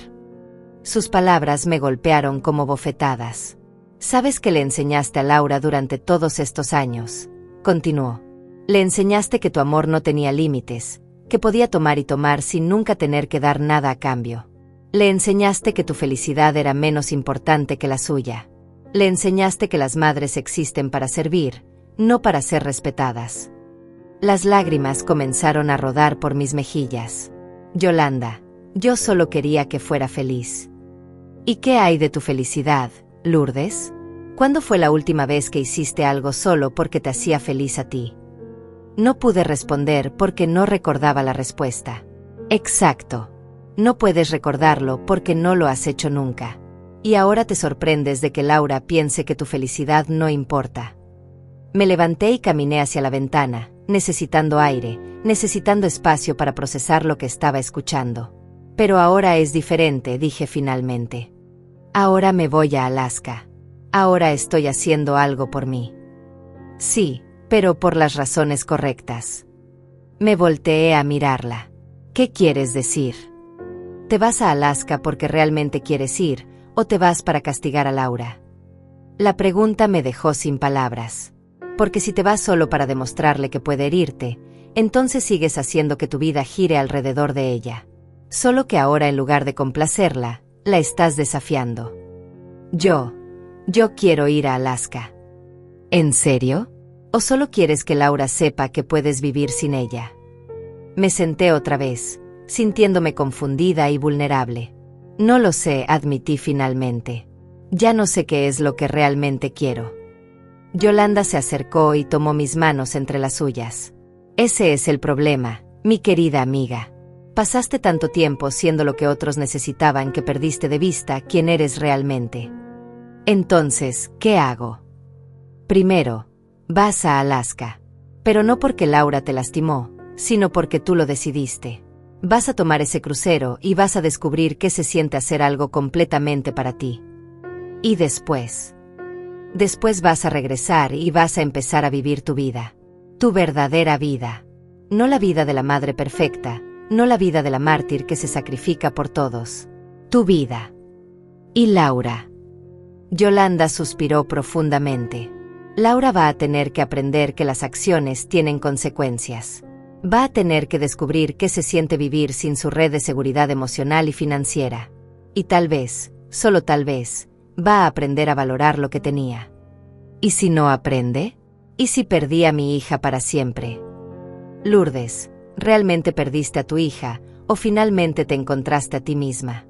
Sus palabras me golpearon como bofetadas. ¿Sabes que le enseñaste a Laura durante todos estos años? Continuó. Le enseñaste que tu amor no tenía límites, que podía tomar y tomar sin nunca tener que dar nada a cambio. Le enseñaste que tu felicidad era menos importante que la suya. Le enseñaste que las madres existen para servir, no para ser respetadas. Las lágrimas comenzaron a rodar por mis mejillas. Yolanda, yo solo quería que fuera feliz. ¿Y qué hay de tu felicidad, Lourdes? ¿Cuándo fue la última vez que hiciste algo solo porque te hacía feliz a ti? No pude responder porque no recordaba la respuesta. Exacto. No puedes recordarlo porque no lo has hecho nunca. Y ahora te sorprendes de que Laura piense que tu felicidad no importa. Me levanté y caminé hacia la ventana, necesitando aire, necesitando espacio para procesar lo que estaba escuchando. Pero ahora es diferente, dije finalmente. Ahora me voy a Alaska. Ahora estoy haciendo algo por mí. Sí, pero por las razones correctas. Me volteé a mirarla. ¿Qué quieres decir? ¿Te vas a Alaska porque realmente quieres ir, o te vas para castigar a Laura? La pregunta me dejó sin palabras. Porque si te vas solo para demostrarle que puede herirte, entonces sigues haciendo que tu vida gire alrededor de ella. Solo que ahora en lugar de complacerla, la estás desafiando. Yo quiero ir a Alaska. ¿En serio? ¿O solo quieres que Laura sepa que puedes vivir sin ella? Me senté otra vez, sintiéndome confundida y vulnerable. No lo sé, admití finalmente. Ya no sé qué es lo que realmente quiero. Yolanda se acercó y tomó mis manos entre las suyas. Ese es el problema, mi querida amiga. Pasaste tanto tiempo siendo lo que otros necesitaban que perdiste de vista quién eres realmente. Entonces, ¿qué hago? Primero, vas a Alaska. Pero no porque Laura te lastimó, sino porque tú lo decidiste. Vas a tomar ese crucero y vas a descubrir qué se siente hacer algo completamente para ti. Y después vas a regresar y vas a empezar a vivir tu vida. Tu verdadera vida. No la vida de la madre perfecta, no la vida de la mártir que se sacrifica por todos. Tu vida. Y Laura. Yolanda suspiró profundamente. Laura va a tener que aprender que las acciones tienen consecuencias. Va a tener que descubrir qué se siente vivir sin su red de seguridad emocional y financiera. Y tal vez, solo tal vez, va a aprender a valorar lo que tenía. ¿Y si no aprende? ¿Y si perdí a mi hija para siempre? Lourdes, ¿realmente perdiste a tu hija, o finalmente te encontraste a ti misma?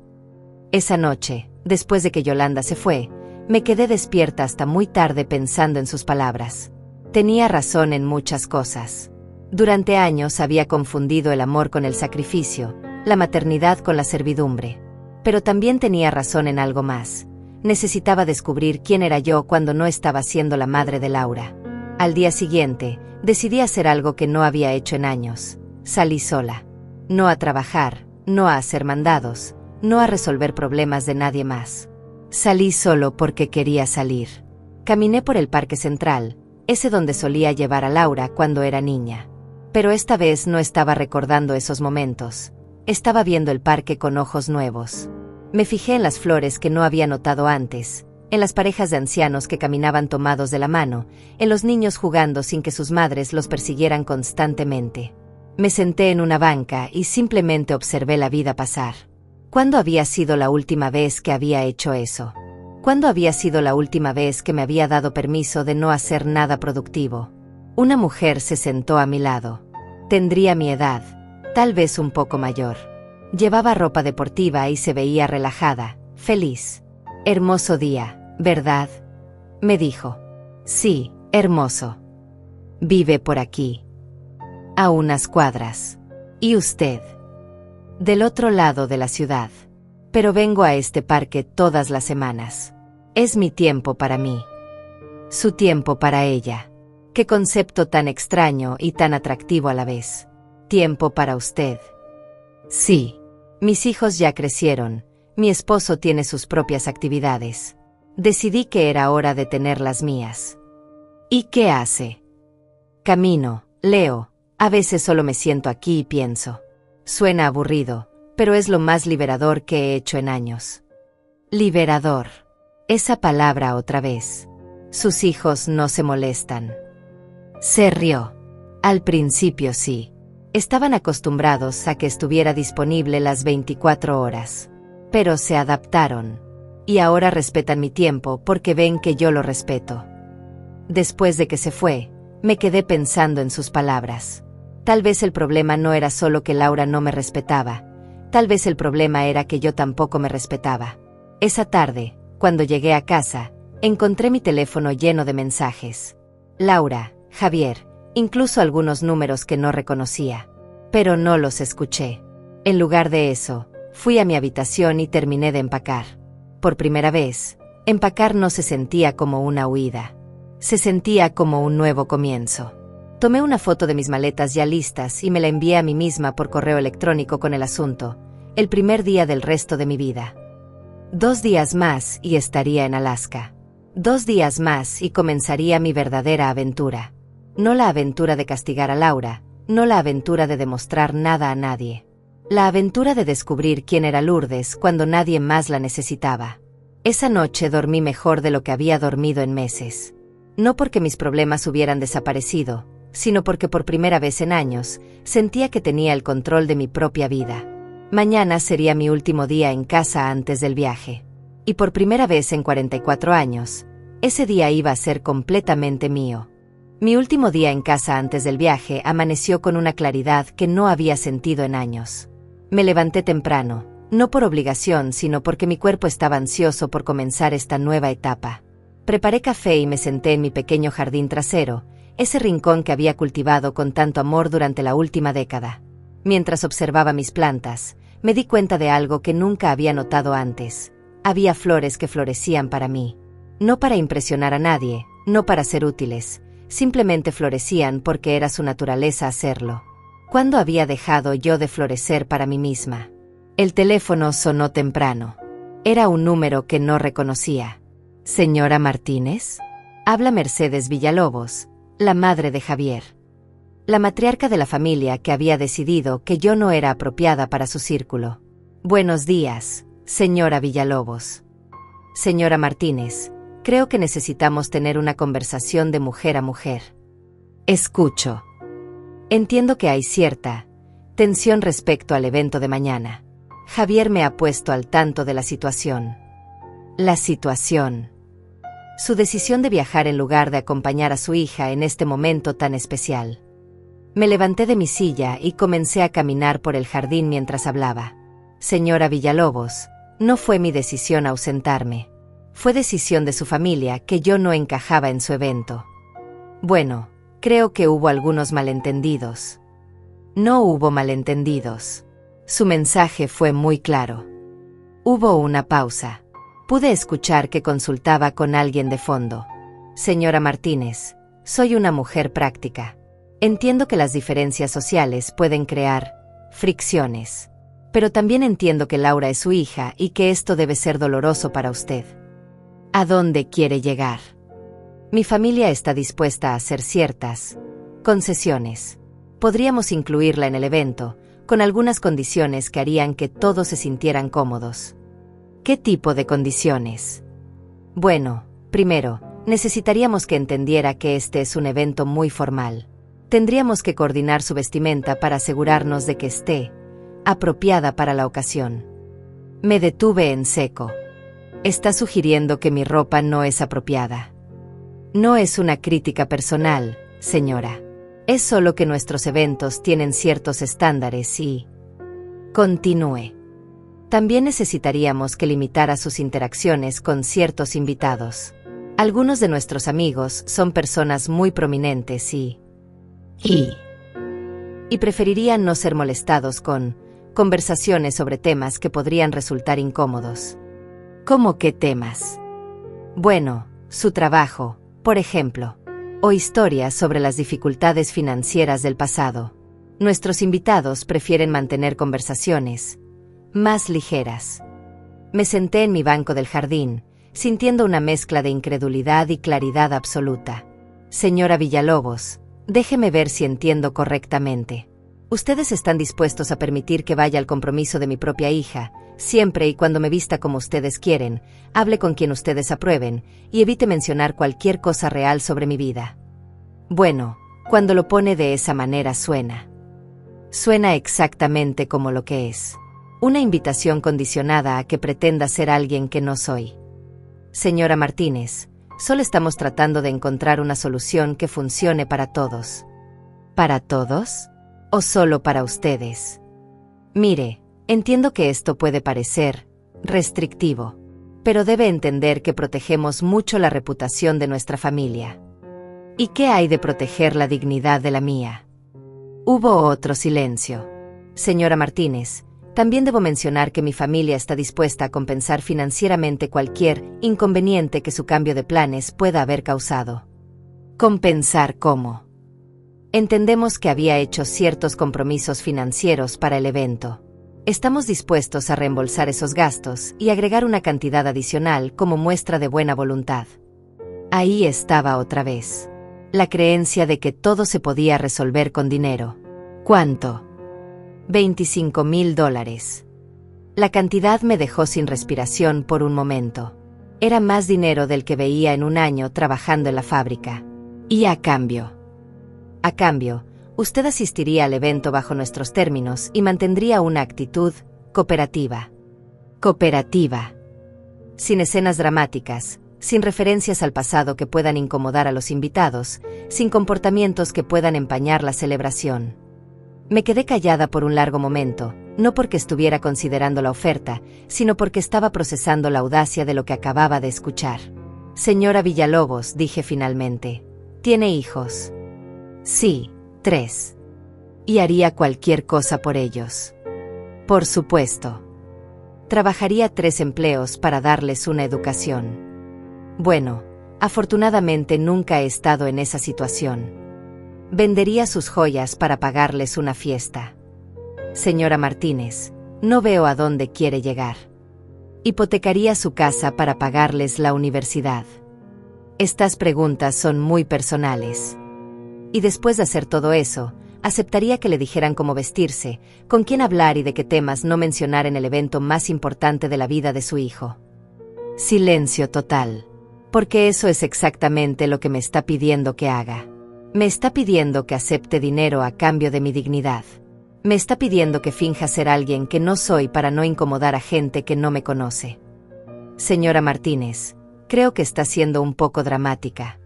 Esa noche, después de que Yolanda se fue, me quedé despierta hasta muy tarde pensando en sus palabras. Tenía razón en muchas cosas. Durante años había confundido el amor con el sacrificio, la maternidad con la servidumbre. Pero también tenía razón en algo más. Necesitaba descubrir quién era yo cuando no estaba siendo la madre de Laura. Al día siguiente, decidí hacer algo que no había hecho en años. Salí sola. No a trabajar, no a hacer mandados, no a resolver problemas de nadie más. Salí solo porque quería salir. Caminé por el Parque Central, ese donde solía llevar a Laura cuando era niña. Pero esta vez no estaba recordando esos momentos. Estaba viendo el parque con ojos nuevos. Me fijé en las flores que no había notado antes, en las parejas de ancianos que caminaban tomados de la mano, en los niños jugando sin que sus madres los persiguieran constantemente. Me senté en una banca y simplemente observé la vida pasar. ¿Cuándo había sido la última vez que había hecho eso? ¿Cuándo había sido la última vez que me había dado permiso de no hacer nada productivo? Una mujer se sentó a mi lado. Tendría mi edad, tal vez un poco mayor. Llevaba ropa deportiva y se veía relajada, feliz. Hermoso día, ¿verdad? Me dijo. Sí, hermoso. Vive por aquí. A unas cuadras. ¿Y usted? Del otro lado de la ciudad. Pero vengo a este parque todas las semanas. Es mi tiempo para mí. Su tiempo para ella. Qué concepto tan extraño y tan atractivo a la vez. Tiempo para usted. Sí. Mis hijos ya crecieron. Mi esposo tiene sus propias actividades. Decidí que era hora de tener las mías. ¿Y qué hace? Camino, leo. A veces solo me siento aquí y pienso. Suena aburrido, pero es lo más liberador que he hecho en años. Liberador. Esa palabra otra vez. Sus hijos no se molestan. Se rió. Al principio sí. Estaban acostumbrados a que estuviera disponible las 24 horas. Pero se adaptaron. Y ahora respetan mi tiempo porque ven que yo lo respeto. Después de que se fue, me quedé pensando en sus palabras. Tal vez el problema no era solo que Laura no me respetaba. Tal vez el problema era que yo tampoco me respetaba. Esa tarde, cuando llegué a casa, encontré mi teléfono lleno de mensajes. Laura, Javier, incluso algunos números que no reconocía. Pero no los escuché. En lugar de eso, fui a mi habitación y terminé de empacar. Por primera vez, empacar no se sentía como una huida. Se sentía como un nuevo comienzo. Tomé una foto de mis maletas ya listas y me la envié a mí misma por correo electrónico con el asunto: el primer día del resto de mi vida. 2 días más y estaría en Alaska. 2 días más y comenzaría mi verdadera aventura. No la aventura de castigar a Laura, no la aventura de demostrar nada a nadie. La aventura de descubrir quién era Lourdes cuando nadie más la necesitaba. Esa noche dormí mejor de lo que había dormido en meses. No porque mis problemas hubieran desaparecido, sino porque por primera vez en años, sentía que tenía el control de mi propia vida. Mañana sería mi último día en casa antes del viaje. Y por primera vez en 44 años, ese día iba a ser completamente mío. Mi último día en casa antes del viaje amaneció con una claridad que no había sentido en años. Me levanté temprano, no por obligación sino porque mi cuerpo estaba ansioso por comenzar esta nueva etapa. Preparé café y me senté en mi pequeño jardín trasero, ese rincón que había cultivado con tanto amor durante la última década. Mientras observaba mis plantas, me di cuenta de algo que nunca había notado antes. Había flores que florecían para mí. No para impresionar a nadie, no para ser útiles. Simplemente florecían porque era su naturaleza hacerlo. ¿Cuándo había dejado yo de florecer para mí misma? El teléfono sonó temprano. Era un número que no reconocía. ¿Señora Martínez? Habla Mercedes Villalobos, la madre de Javier. La matriarca de la familia que había decidido que yo no era apropiada para su círculo. Buenos días, señora Villalobos. Señora Martínez, creo que necesitamos tener una conversación de mujer a mujer. Escucho. Entiendo que hay cierta tensión respecto al evento de mañana. Javier me ha puesto al tanto de la situación. La situación. Su decisión de viajar en lugar de acompañar a su hija en este momento tan especial. Me levanté de mi silla y comencé a caminar por el jardín mientras hablaba. Señora Villalobos, no fue mi decisión ausentarme. Fue decisión de su familia que yo no encajaba en su evento. Bueno, creo que hubo algunos malentendidos. No hubo malentendidos. Su mensaje fue muy claro. Hubo una pausa. Pude escuchar que consultaba con alguien de fondo. Señora Martínez, soy una mujer práctica. Entiendo que las diferencias sociales pueden crear fricciones. Pero también entiendo que Laura es su hija y que esto debe ser doloroso para usted. ¿A dónde quiere llegar? Mi familia está dispuesta a hacer ciertas concesiones. Podríamos incluirla en el evento, con algunas condiciones que harían que todos se sintieran cómodos. ¿Qué tipo de condiciones? Bueno, primero, necesitaríamos que entendiera que este es un evento muy formal. Tendríamos que coordinar su vestimenta para asegurarnos de que esté apropiada para la ocasión. Me detuve en seco. Está sugiriendo que mi ropa no es apropiada. No es una crítica personal, señora. Es solo que nuestros eventos tienen ciertos estándares y... Continúe. También necesitaríamos que limitara sus interacciones con ciertos invitados. Algunos de nuestros amigos son personas muy prominentes y preferirían no ser molestados con conversaciones sobre temas que podrían resultar incómodos. ¿Cómo qué temas? Bueno, su trabajo, por ejemplo, o historias sobre las dificultades financieras del pasado. Nuestros invitados prefieren mantener conversaciones más ligeras. Me senté en mi banco del jardín, sintiendo una mezcla de incredulidad y claridad absoluta. Señora Villalobos, déjeme ver si entiendo correctamente. Ustedes están dispuestos a permitir que vaya al compromiso de mi propia hija, siempre y cuando me vista como ustedes quieren, hable con quien ustedes aprueben, y evite mencionar cualquier cosa real sobre mi vida. Bueno, cuando lo pone de esa manera suena exactamente como lo que es. Una invitación condicionada a que pretenda ser alguien que no soy. Señora Martínez, solo estamos tratando de encontrar una solución que funcione para todos. ¿Para todos? ¿O solo para ustedes? Mire, entiendo que esto puede parecer restrictivo, pero debe entender que protegemos mucho la reputación de nuestra familia. ¿Y qué hay de proteger la dignidad de la mía? Hubo otro silencio. Señora Martínez, también debo mencionar que mi familia está dispuesta a compensar financieramente cualquier inconveniente que su cambio de planes pueda haber causado. ¿Compensar cómo? Entendemos que había hecho ciertos compromisos financieros para el evento. Estamos dispuestos a reembolsar esos gastos y agregar una cantidad adicional como muestra de buena voluntad. Ahí estaba otra vez. La creencia de que todo se podía resolver con dinero. ¿Cuánto? $25,000. La cantidad me dejó sin respiración por un momento. Era más dinero del que veía en un año trabajando en la fábrica. Y a cambio, usted asistiría al evento bajo nuestros términos y mantendría una actitud cooperativa. Cooperativa. Sin escenas dramáticas, sin referencias al pasado que puedan incomodar a los invitados, sin comportamientos que puedan empañar la celebración. Me quedé callada por un largo momento, no porque estuviera considerando la oferta, sino porque estaba procesando la audacia de lo que acababa de escuchar. Señora Villalobos, dije finalmente, ¿tiene hijos? Sí, 3. Y haría cualquier cosa por ellos. Por supuesto. Trabajaría 3 empleos para darles una educación. Bueno, afortunadamente nunca he estado en esa situación. Vendería sus joyas para pagarles una fiesta. Señora Martínez, no veo a dónde quiere llegar. Hipotecaría su casa para pagarles la universidad. Estas preguntas son muy personales. Y después de hacer todo eso, aceptaría que le dijeran cómo vestirse, con quién hablar y de qué temas no mencionar en el evento más importante de la vida de su hijo. Silencio total. Porque eso es exactamente lo que me está pidiendo que haga. Me está pidiendo que acepte dinero a cambio de mi dignidad. Me está pidiendo que finja ser alguien que no soy para no incomodar a gente que no me conoce. Señora Martínez, Creo que está siendo un poco dramática.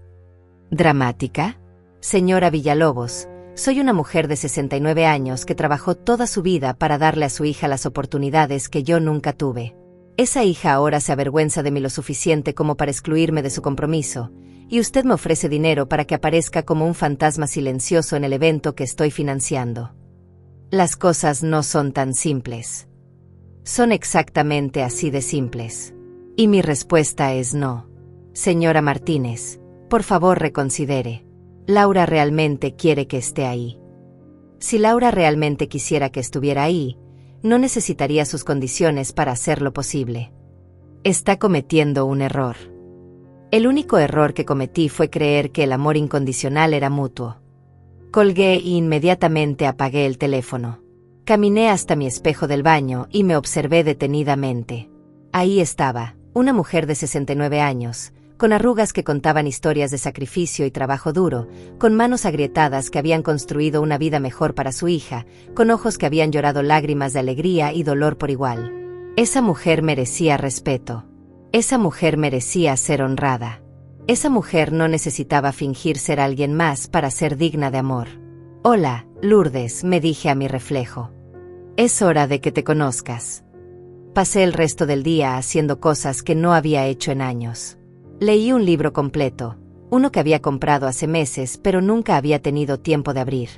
¿Dramática? Señora Villalobos, soy una mujer de 69 años que trabajó toda su vida para darle a su hija las oportunidades que yo nunca tuve. Esa hija ahora se avergüenza de mí lo suficiente como para excluirme de su compromiso, y usted me ofrece dinero para que aparezca como un fantasma silencioso en el evento que estoy financiando. Las cosas no son tan simples. Son exactamente así de simples. Y mi respuesta es no. Señora Martínez, por favor reconsidere. Laura realmente quiere que esté ahí. Si Laura realmente quisiera que estuviera ahí, no necesitaría sus condiciones para hacerlo posible. Está cometiendo un error. El único error que cometí fue creer que el amor incondicional era mutuo. Colgué e inmediatamente apagué el teléfono. Caminé hasta mi espejo del baño y me observé detenidamente. Ahí estaba, una mujer de 69 años, con arrugas que contaban historias de sacrificio y trabajo duro, con manos agrietadas que habían construido una vida mejor para su hija, con ojos que habían llorado lágrimas de alegría y dolor por igual. Esa mujer merecía respeto. Esa mujer merecía ser honrada. Esa mujer no necesitaba fingir ser alguien más para ser digna de amor. Hola, Lourdes, me dije a mi reflejo. Es hora de que te conozcas. Pasé el resto del día haciendo cosas que no había hecho en años. Leí un libro completo, uno que había comprado hace meses pero nunca había tenido tiempo de abrir.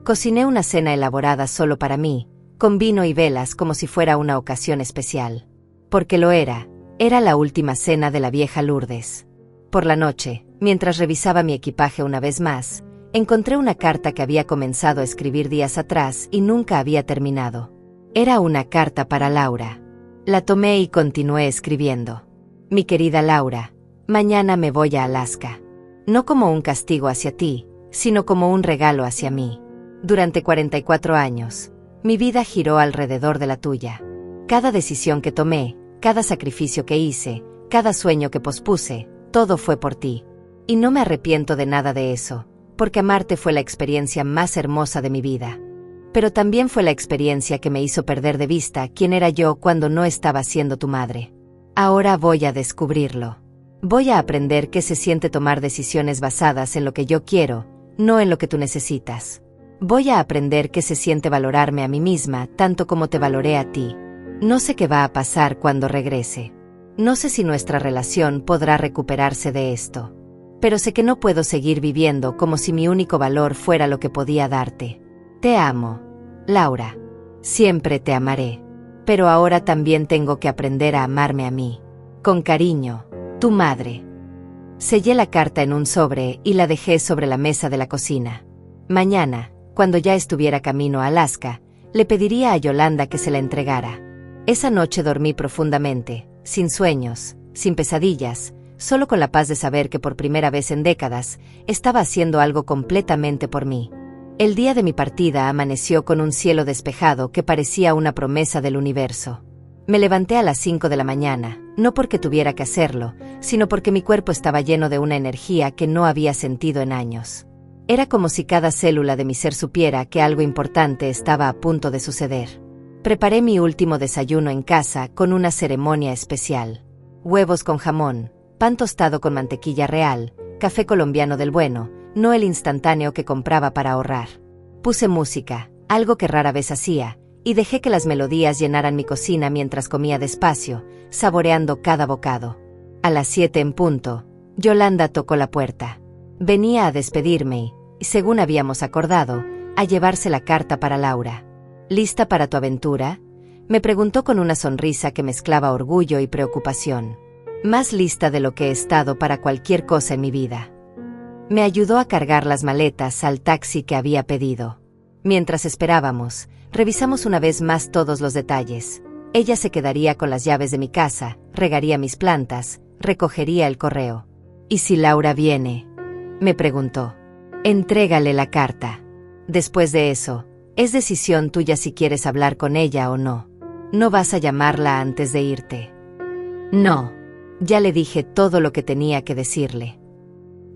Cociné una cena elaborada solo para mí, con vino y velas como si fuera una ocasión especial. Porque lo era la última cena de la vieja Lourdes. Por la noche, mientras revisaba mi equipaje una vez más, encontré una carta que había comenzado a escribir días atrás y nunca había terminado. Era una carta para Laura. La tomé y continué escribiendo. Mi querida Laura, mañana me voy a Alaska. No como un castigo hacia ti, sino como un regalo hacia mí. Durante 44 años, mi vida giró alrededor de la tuya. Cada decisión que tomé, cada sacrificio que hice, cada sueño que pospuse, todo fue por ti. Y no me arrepiento de nada de eso, porque amarte fue la experiencia más hermosa de mi vida. Pero también fue la experiencia que me hizo perder de vista quién era yo cuando no estaba siendo tu madre. Ahora voy a descubrirlo. Voy a aprender qué se siente tomar decisiones basadas en lo que yo quiero, no en lo que tú necesitas. Voy a aprender qué se siente valorarme a mí misma tanto como te valoré a ti. No sé qué va a pasar cuando regrese. No sé si nuestra relación podrá recuperarse de esto. Pero sé que no puedo seguir viviendo como si mi único valor fuera lo que podía darte. Te amo, Laura. Siempre te amaré. Pero ahora también tengo que aprender a amarme a mí. Con cariño, tu madre. Sellé la carta en un sobre y la dejé sobre la mesa de la cocina. Mañana, cuando ya estuviera camino a Alaska, le pediría a Yolanda que se la entregara. Esa noche dormí profundamente, sin sueños, sin pesadillas, solo con la paz de saber que por primera vez en décadas, estaba haciendo algo completamente por mí. El día de mi partida amaneció con un cielo despejado que parecía una promesa del universo. Me levanté a las 5 de la mañana, no porque tuviera que hacerlo, sino porque mi cuerpo estaba lleno de una energía que no había sentido en años. Era como si cada célula de mi ser supiera que algo importante estaba a punto de suceder. Preparé mi último desayuno en casa con una ceremonia especial. Huevos con jamón, pan tostado con mantequilla real, café colombiano del bueno, no el instantáneo que compraba para ahorrar. Puse música, algo que rara vez hacía, y dejé que las melodías llenaran mi cocina mientras comía despacio, saboreando cada bocado. A las 7 en punto, Yolanda tocó la puerta. Venía a despedirme y, según habíamos acordado, a llevarse la carta para Laura. ¿Lista para tu aventura?, me preguntó con una sonrisa que mezclaba orgullo y preocupación. Más lista de lo que he estado para cualquier cosa en mi vida. Me ayudó a cargar las maletas al taxi que había pedido. Mientras esperábamos, revisamos una vez más todos los detalles. Ella se quedaría con las llaves de mi casa, regaría mis plantas, recogería el correo. ¿Y si Laura viene?, me preguntó. Entrégale la carta. Después de eso, es decisión tuya si quieres hablar con ella o no. No vas a llamarla antes de irte. No. Ya le dije todo lo que tenía que decirle.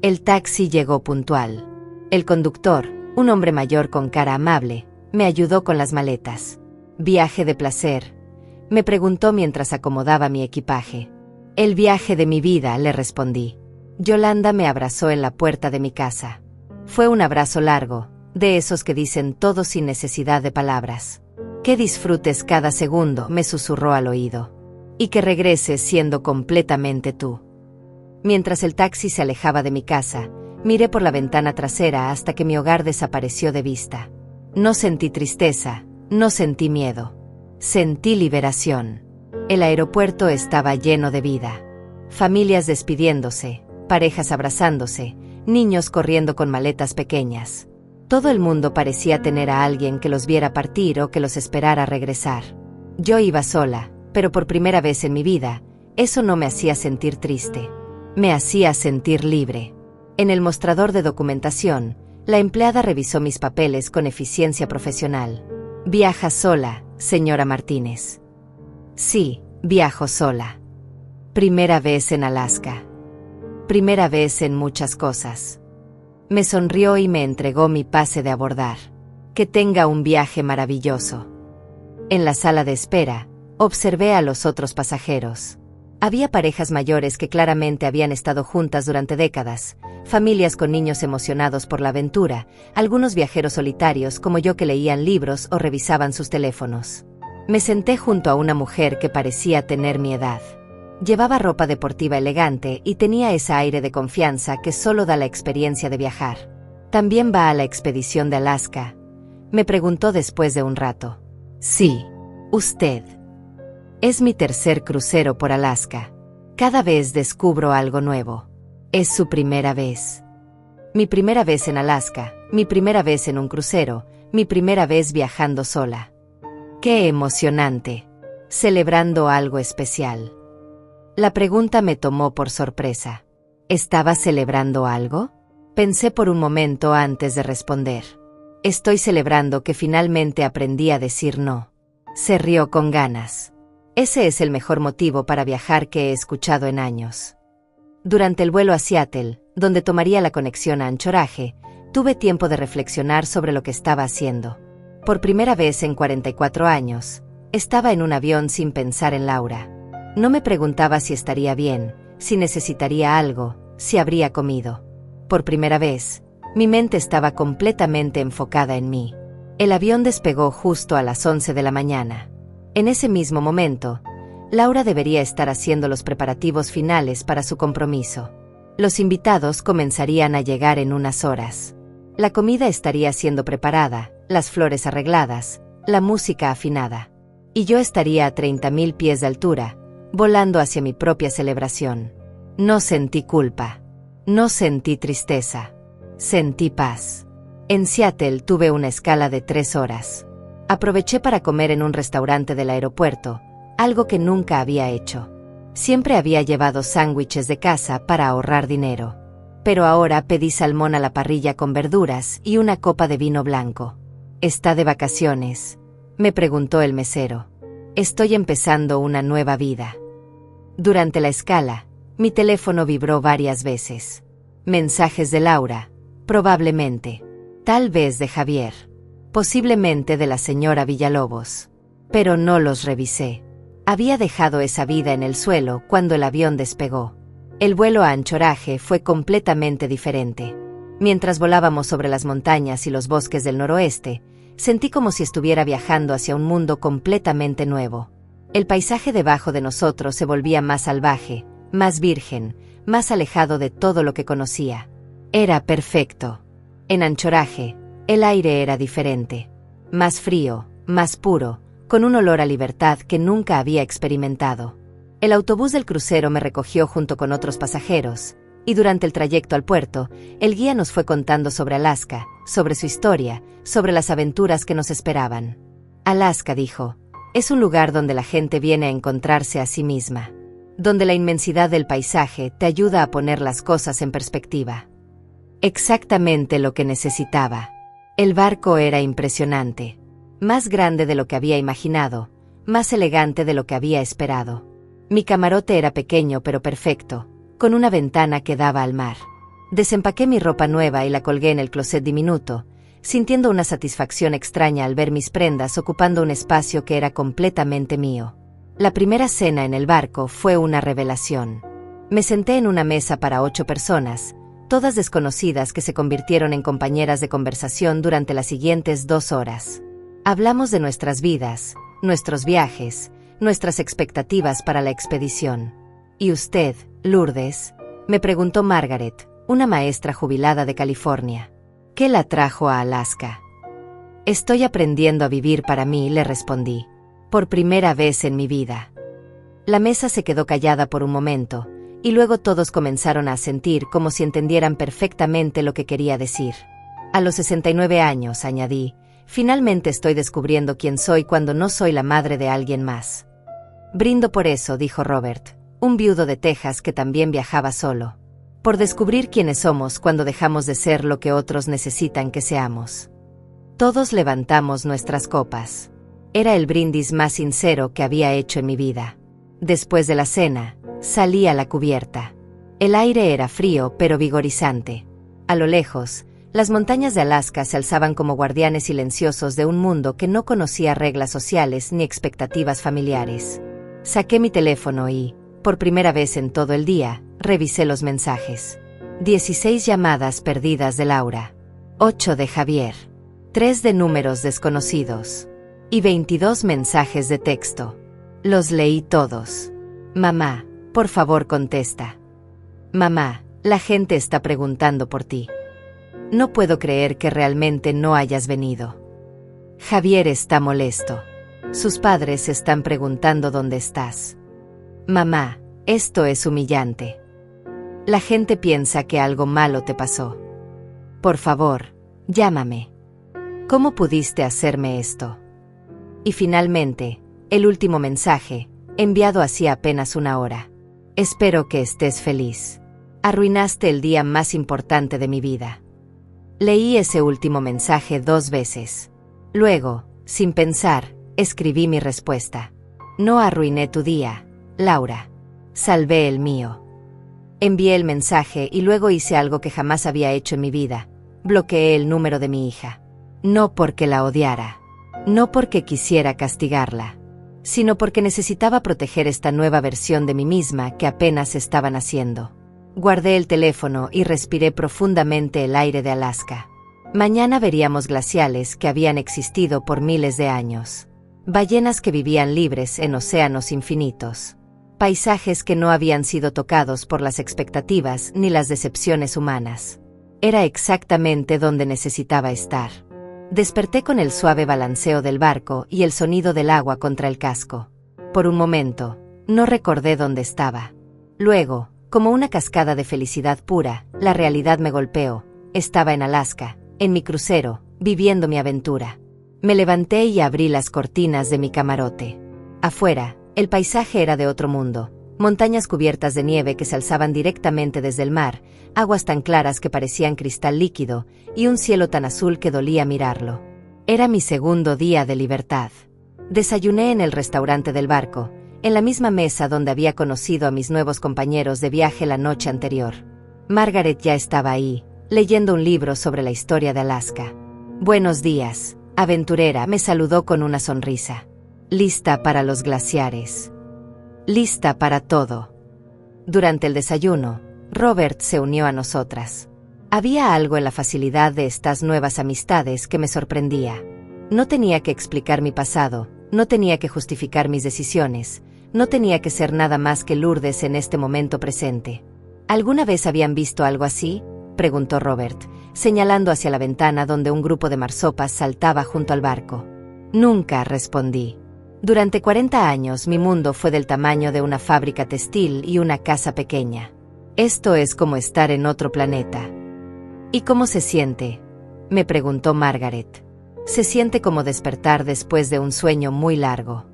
El taxi llegó puntual. El conductor, un hombre mayor con cara amable, me ayudó con las maletas. ¿Viaje de placer?, me preguntó mientras acomodaba mi equipaje. El viaje de mi vida, le respondí. Yolanda me abrazó en la puerta de mi casa. Fue un abrazo largo, de esos que dicen todo sin necesidad de palabras. Que disfrutes cada segundo, me susurró al oído. Y que regreses siendo completamente tú. Mientras el taxi se alejaba de mi casa, miré por la ventana trasera hasta que mi hogar desapareció de vista. No sentí tristeza, no sentí miedo. Sentí liberación. El aeropuerto estaba lleno de vida. Familias despidiéndose, parejas abrazándose, niños corriendo con maletas pequeñas. Todo el mundo parecía tener a alguien que los viera partir o que los esperara regresar. Yo iba sola, pero por primera vez en mi vida, eso no me hacía sentir triste. Me hacía sentir libre. En el mostrador de documentación, la empleada revisó mis papeles con eficiencia profesional. «Viaja sola, señora Martínez». «Sí, viajo sola». Primera vez en Alaska. Primera vez en muchas cosas. Me sonrió y me entregó mi pase de abordar. «Que tenga un viaje maravilloso». En la sala de espera, observé a los otros pasajeros. Había parejas mayores que claramente habían estado juntas durante décadas, familias con niños emocionados por la aventura, algunos viajeros solitarios como yo que leían libros o revisaban sus teléfonos. Me senté junto a una mujer que parecía tener mi edad. Llevaba ropa deportiva elegante y tenía ese aire de confianza que solo da la experiencia de viajar. ¿También va a la expedición de Alaska?, me preguntó después de un rato. Sí, usted. Es mi tercer crucero por Alaska. Cada vez descubro algo nuevo. Es su primera vez. Mi primera vez en Alaska, mi primera vez en un crucero, mi primera vez viajando sola. ¡Qué emocionante! Celebrando algo especial. La pregunta me tomó por sorpresa. ¿Estaba celebrando algo? Pensé por un momento antes de responder. Estoy celebrando que finalmente aprendí a decir no. Se rió con ganas. Ese es el mejor motivo para viajar que he escuchado en años. Durante el vuelo a Seattle, donde tomaría la conexión a Anchorage, tuve tiempo de reflexionar sobre lo que estaba haciendo. Por primera vez en 44 años, estaba en un avión sin pensar en Laura. No me preguntaba si estaría bien, si necesitaría algo, si habría comido. Por primera vez, mi mente estaba completamente enfocada en mí. El avión despegó justo a las 11 de la mañana. En ese mismo momento, Laura debería estar haciendo los preparativos finales para su compromiso. Los invitados comenzarían a llegar en unas horas. La comida estaría siendo preparada, las flores arregladas, la música afinada. Y yo estaría a 30.000 pies de altura, volando hacia mi propia celebración. No sentí culpa. No sentí tristeza. Sentí paz. En Seattle tuve una escala de 3 horas. Aproveché para comer en un restaurante del aeropuerto, algo que nunca había hecho. Siempre había llevado sándwiches de casa para ahorrar dinero. Pero ahora pedí salmón a la parrilla con verduras y una copa de vino blanco. ¿Está de vacaciones?, me preguntó el mesero. Estoy empezando una nueva vida. Durante la escala, mi teléfono vibró varias veces. Mensajes de Laura, probablemente. Tal vez de Javier. Posiblemente de la señora Villalobos. Pero no los revisé. Había dejado esa vida en el suelo cuando el avión despegó. El vuelo a Anchorage fue completamente diferente. Mientras volábamos sobre las montañas y los bosques del noroeste, sentí como si estuviera viajando hacia un mundo completamente nuevo. El paisaje debajo de nosotros se volvía más salvaje, más virgen, más alejado de todo lo que conocía. Era perfecto. En Anchorage, el aire era diferente. Más frío, más puro, con un olor a libertad que nunca había experimentado. El autobús del crucero me recogió junto con otros pasajeros, y durante el trayecto al puerto, el guía nos fue contando sobre Alaska, sobre su historia, sobre las aventuras que nos esperaban. Alaska, dijo, es un lugar donde la gente viene a encontrarse a sí misma, donde la inmensidad del paisaje te ayuda a poner las cosas en perspectiva. Exactamente lo que necesitaba. El barco era impresionante, más grande de lo que había imaginado, más elegante de lo que había esperado. Mi camarote era pequeño pero perfecto, con una ventana que daba al mar. Desempaqué mi ropa nueva y la colgué en el closet diminuto, sintiendo una satisfacción extraña al ver mis prendas ocupando un espacio que era completamente mío. La primera cena en el barco fue una revelación. Me senté en una mesa para 8 personas, todas desconocidas que se convirtieron en compañeras de conversación durante las siguientes 2 horas. Hablamos de nuestras vidas, nuestros viajes, nuestras expectativas para la expedición. ¿Y usted, Lourdes?, me preguntó Margaret, una maestra jubilada de California. ¿Qué la trajo a Alaska? Estoy aprendiendo a vivir para mí, le respondí. Por primera vez en mi vida. La mesa se quedó callada por un momento, y luego todos comenzaron a asentir como si entendieran perfectamente lo que quería decir. A los 69 años, añadí, finalmente estoy descubriendo quién soy cuando no soy la madre de alguien más. Brindo por eso, dijo Robert, un viudo de Texas que también viajaba solo. Por descubrir quiénes somos cuando dejamos de ser lo que otros necesitan que seamos. Todos levantamos nuestras copas. Era el brindis más sincero que había hecho en mi vida. Después de la cena, salí a la cubierta. El aire era frío pero vigorizante. A lo lejos, las montañas de Alaska se alzaban como guardianes silenciosos de un mundo que no conocía reglas sociales ni expectativas familiares. Saqué mi teléfono y, por primera vez en todo el día, revisé los mensajes. 16 llamadas perdidas de Laura. 8 de Javier. 3 de números desconocidos. Y 22 mensajes de texto. Los leí todos. Mamá, por favor contesta. Mamá, la gente está preguntando por ti. No puedo creer que realmente no hayas venido. Javier está molesto. Sus padres están preguntando dónde estás. Mamá, esto es humillante. La gente piensa que algo malo te pasó. Por favor, llámame. ¿Cómo pudiste hacerme esto? Y finalmente, el último mensaje, enviado hacía apenas 1 hora. Espero que estés feliz. Arruinaste el día más importante de mi vida. Leí ese último mensaje 2 veces. Luego, sin pensar, escribí mi respuesta. No arruiné tu día, Laura. Salvé el mío. Envié el mensaje y luego hice algo que jamás había hecho en mi vida. Bloqueé el número de mi hija. No porque la odiara. No porque quisiera castigarla. Sino porque necesitaba proteger esta nueva versión de mí misma que apenas estaba naciendo. Guardé el teléfono y respiré profundamente el aire de Alaska. Mañana veríamos glaciales que habían existido por miles de años. Ballenas que vivían libres en océanos infinitos. Paisajes que no habían sido tocados por las expectativas ni las decepciones humanas. Era exactamente donde necesitaba estar. Desperté con el suave balanceo del barco y el sonido del agua contra el casco. Por un momento, no recordé dónde estaba. Luego, como una cascada de felicidad pura, la realidad me golpeó. Estaba en Alaska, en mi crucero, viviendo mi aventura. Me levanté y abrí las cortinas de mi camarote. Afuera, el paisaje era de otro mundo. Montañas cubiertas de nieve que se alzaban directamente desde el mar, aguas tan claras que parecían cristal líquido, y un cielo tan azul que dolía mirarlo. Era mi segundo día de libertad. Desayuné en el restaurante del barco, en la misma mesa donde había conocido a mis nuevos compañeros de viaje la noche anterior. Margaret ya estaba ahí, leyendo un libro sobre la historia de Alaska. Buenos días, aventurera, me saludó con una sonrisa. Lista para los glaciares. Lista para todo. Durante el desayuno, Robert se unió a nosotras. Había algo en la facilidad de estas nuevas amistades que me sorprendía. No tenía que explicar mi pasado, no tenía que justificar mis decisiones, no tenía que ser nada más que Lourdes en este momento presente. ¿Alguna vez habían visto algo así?, preguntó Robert, señalando hacia la ventana donde un grupo de marsopas saltaba junto al barco. Nunca, respondí. Durante 40 años mi mundo fue del tamaño de una fábrica textil y una casa pequeña. Esto es como estar en otro planeta. ¿Y cómo se siente?, me preguntó Margaret. Se siente como despertar después de un sueño muy largo.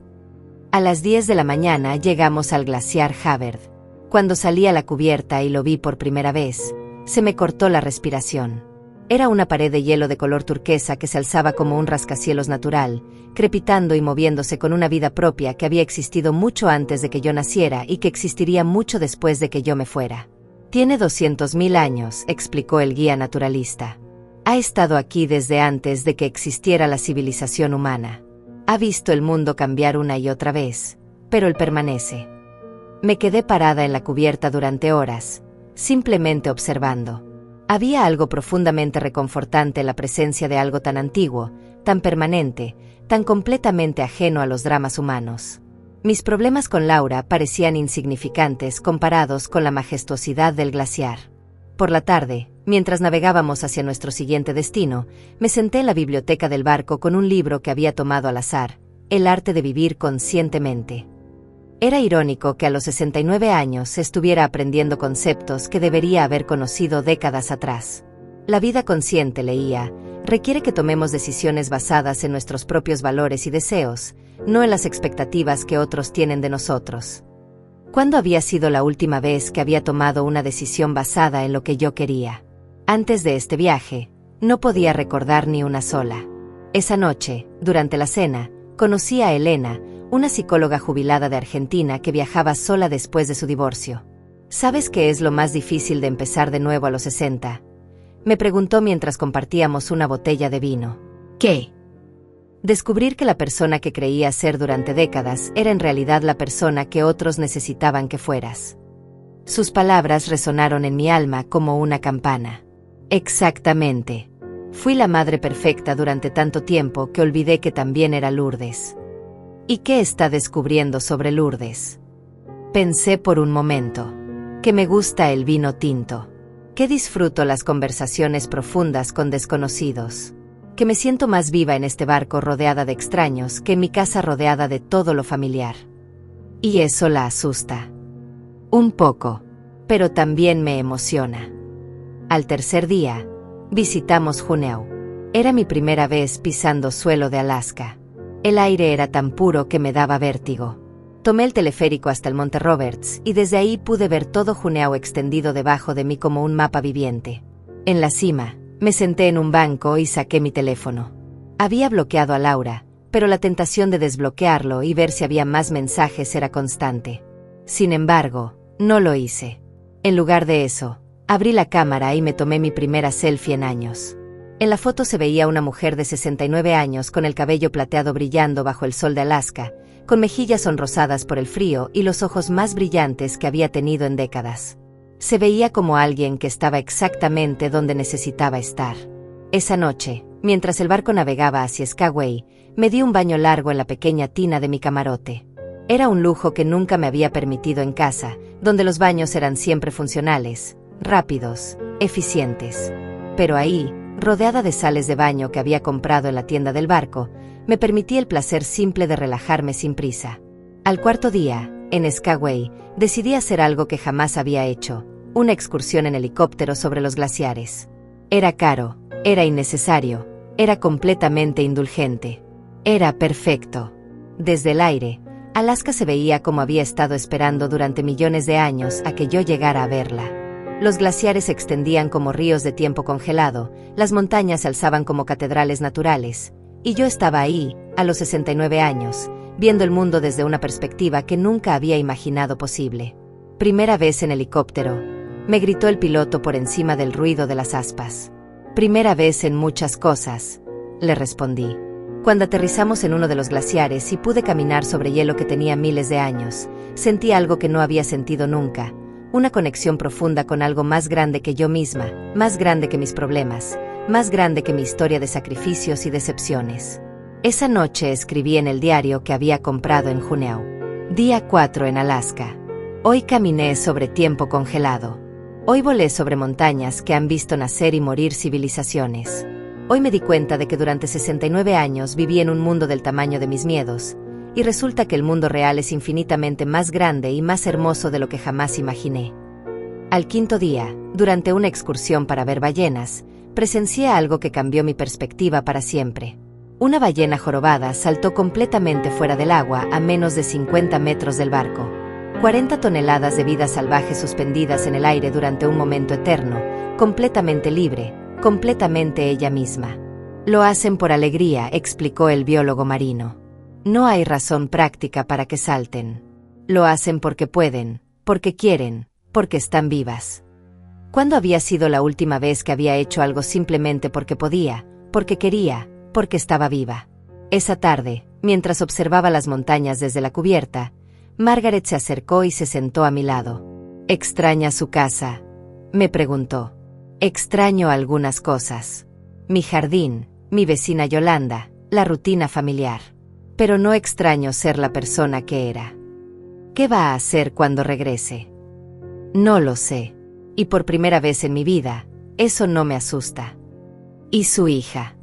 A las 10 de la mañana llegamos al glaciar Havard. Cuando salí a la cubierta y lo vi por primera vez, se me cortó la respiración. Era una pared de hielo de color turquesa que se alzaba como un rascacielos natural, crepitando y moviéndose con una vida propia que había existido mucho antes de que yo naciera y que existiría mucho después de que yo me fuera. Tiene 200.000 años, explicó el guía naturalista. Ha estado aquí desde antes de que existiera la civilización humana. Ha visto el mundo cambiar una y otra vez, pero él permanece. Me quedé parada en la cubierta durante horas, simplemente observando. Había algo profundamente reconfortante en la presencia de algo tan antiguo, tan permanente, tan completamente ajeno a los dramas humanos. Mis problemas con Laura parecían insignificantes comparados con la majestuosidad del glaciar. Por la tarde, mientras navegábamos hacia nuestro siguiente destino, me senté en la biblioteca del barco con un libro que había tomado al azar, El arte de vivir conscientemente. Era irónico que a los 69 años estuviera aprendiendo conceptos que debería haber conocido décadas atrás. La vida consciente, leía, requiere que tomemos decisiones basadas en nuestros propios valores y deseos, no en las expectativas que otros tienen de nosotros. ¿Cuándo había sido la última vez que había tomado una decisión basada en lo que yo quería? Antes de este viaje, no podía recordar ni una sola. Esa noche, durante la cena, conocí a Elena, una psicóloga jubilada de Argentina que viajaba sola después de su divorcio. ¿Sabes qué es lo más difícil de empezar de nuevo a los 60? Me preguntó mientras compartíamos una botella de vino. ¿Qué? Descubrir que la persona que creías ser durante décadas era en realidad la persona que otros necesitaban que fueras. Sus palabras resonaron en mi alma como una campana. Exactamente. Fui la madre perfecta durante tanto tiempo que olvidé que también era Lourdes. ¿Y qué está descubriendo sobre Lourdes? Pensé por un momento. Que me gusta el vino tinto. Que disfruto las conversaciones profundas con desconocidos. Que me siento más viva en este barco rodeada de extraños que en mi casa rodeada de todo lo familiar. Y eso la asusta. Un poco. Pero también me emociona. Al tercer día, visitamos Juneau. Era mi primera vez pisando suelo de Alaska. El aire era tan puro que me daba vértigo. Tomé el teleférico hasta el Monte Roberts y desde ahí pude ver todo Juneau extendido debajo de mí como un mapa viviente. En la cima, me senté en un banco y saqué mi teléfono. Había bloqueado a Laura, pero la tentación de desbloquearlo y ver si había más mensajes era constante. Sin embargo, no lo hice. En lugar de eso, abrí la cámara y me tomé mi primera selfie en años. En la foto se veía una mujer de 69 años con el cabello plateado brillando bajo el sol de Alaska, con mejillas sonrosadas por el frío y los ojos más brillantes que había tenido en décadas. Se veía como alguien que estaba exactamente donde necesitaba estar. Esa noche, mientras el barco navegaba hacia Skagway, me di un baño largo en la pequeña tina de mi camarote. Era un lujo que nunca me había permitido en casa, donde los baños eran siempre funcionales, rápidos, eficientes. Pero ahí, rodeada de sales de baño que había comprado en la tienda del barco, me permití el placer simple de relajarme sin prisa. Al cuarto día, en Skagway, decidí hacer algo que jamás había hecho, una excursión en helicóptero sobre los glaciares. Era caro, era innecesario, era completamente indulgente. Era perfecto. Desde el aire, Alaska se veía como había estado esperando durante millones de años a que yo llegara a verla. Los glaciares se extendían como ríos de tiempo congelado, las montañas se alzaban como catedrales naturales, y yo estaba ahí, a los 69 años, viendo el mundo desde una perspectiva que nunca había imaginado posible. Primera vez en helicóptero, me gritó el piloto por encima del ruido de las aspas. Primera vez en muchas cosas, le respondí. Cuando aterrizamos en uno de los glaciares y pude caminar sobre hielo que tenía miles de años, sentí algo que no había sentido nunca, una conexión profunda con algo más grande que yo misma, más grande que mis problemas, más grande que mi historia de sacrificios y decepciones. Esa noche escribí en el diario que había comprado en Juneau. Día 4 en Alaska. Hoy caminé sobre tiempo congelado. Hoy volé sobre montañas que han visto nacer y morir civilizaciones. Hoy me di cuenta de que durante 69 años viví en un mundo del tamaño de mis miedos, y resulta que el mundo real es infinitamente más grande y más hermoso de lo que jamás imaginé. Al quinto día, durante una excursión para ver ballenas, presencié algo que cambió mi perspectiva para siempre. Una ballena jorobada saltó completamente fuera del agua a menos de 50 metros del barco. 40 toneladas de vida salvaje suspendidas en el aire durante un momento eterno, completamente libre, completamente ella misma. Lo hacen por alegría, explicó el biólogo marino. No hay razón práctica para que salten. Lo hacen porque pueden, porque quieren, porque están vivas. ¿Cuándo había sido la última vez que había hecho algo simplemente porque podía, porque quería, porque estaba viva? Esa tarde, mientras observaba las montañas desde la cubierta, Margaret se acercó y se sentó a mi lado. ¿Extraña su casa?, me preguntó. Extraño algunas cosas. Mi jardín, mi vecina Yolanda, la rutina familiar. Pero no extraño ser la persona que era. ¿Qué va a hacer cuando regrese? No lo sé. Y por primera vez en mi vida, eso no me asusta. ¿Y su hija?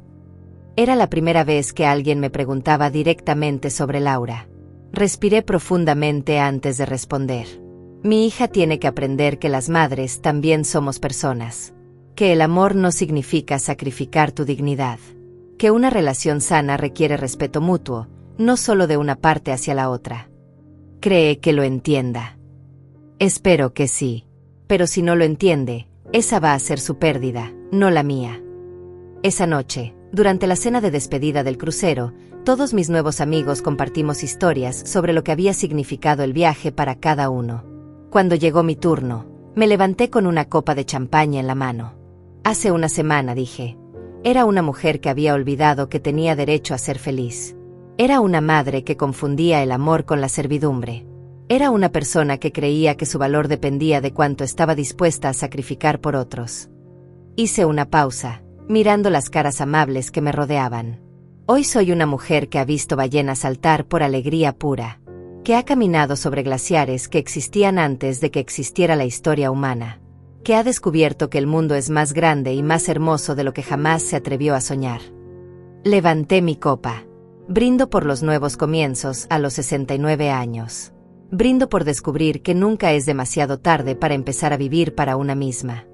Era la primera vez que alguien me preguntaba directamente sobre Laura. Respiré profundamente antes de responder. Mi hija tiene que aprender que las madres también somos personas. Que el amor no significa sacrificar tu dignidad. Que una relación sana requiere respeto mutuo, no solo de una parte hacia la otra. ¿Cree que lo entienda? Espero que sí. Pero si no lo entiende, esa va a ser su pérdida, no la mía. Esa noche, durante la cena de despedida del crucero, todos mis nuevos amigos compartimos historias sobre lo que había significado el viaje para cada uno. Cuando llegó mi turno, me levanté con una copa de champaña en la mano. Hace una semana, dije, era una mujer que había olvidado que tenía derecho a ser feliz. Era una madre que confundía el amor con la servidumbre. Era una persona que creía que su valor dependía de cuánto estaba dispuesta a sacrificar por otros. Hice una pausa, mirando las caras amables que me rodeaban. Hoy soy una mujer que ha visto ballenas saltar por alegría pura, que ha caminado sobre glaciares que existían antes de que existiera la historia humana, que ha descubierto que el mundo es más grande y más hermoso de lo que jamás se atrevió a soñar. Levanté mi copa. Brindo por los nuevos comienzos a los 69 años. Brindo por descubrir que nunca es demasiado tarde para empezar a vivir para una misma.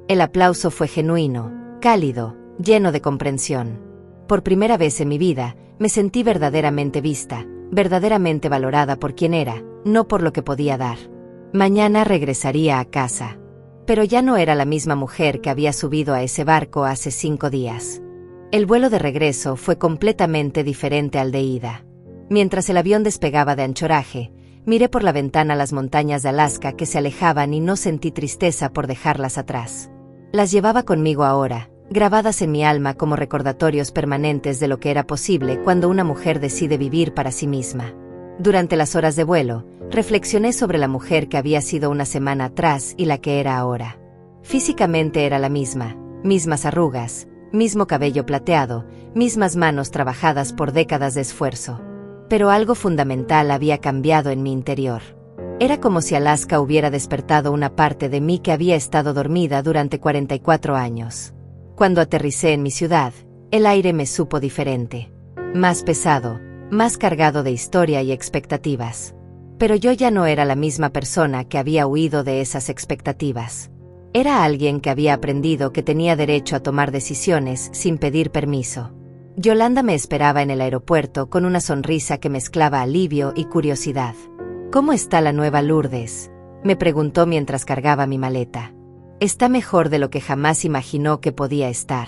El aplauso fue genuino, cálido, lleno de comprensión. Por primera vez en mi vida, me sentí verdaderamente vista, verdaderamente valorada por quien era, no por lo que podía dar. Mañana regresaría a casa. Pero ya no era la misma mujer que había subido a ese barco hace 5 días. El vuelo de regreso fue completamente diferente al de ida. Mientras el avión despegaba de anchoraje, miré por la ventana las montañas de Alaska que se alejaban y no sentí tristeza por dejarlas atrás. Las llevaba conmigo ahora, grabadas en mi alma como recordatorios permanentes de lo que era posible cuando una mujer decide vivir para sí misma. Durante las horas de vuelo, reflexioné sobre la mujer que había sido una semana atrás y la que era ahora. Físicamente era la misma, mismas arrugas, mismo cabello plateado, mismas manos trabajadas por décadas de esfuerzo. Pero algo fundamental había cambiado en mi interior. Era como si Alaska hubiera despertado una parte de mí que había estado dormida durante 44 años. Cuando aterricé en mi ciudad, el aire me supo diferente. Más pesado, más cargado de historia y expectativas. Pero yo ya no era la misma persona que había huido de esas expectativas. Era alguien que había aprendido que tenía derecho a tomar decisiones sin pedir permiso. Yolanda me esperaba en el aeropuerto con una sonrisa que mezclaba alivio y curiosidad. ¿Cómo está la nueva Lourdes?, me preguntó mientras cargaba mi maleta. Está mejor de lo que jamás imaginó que podía estar.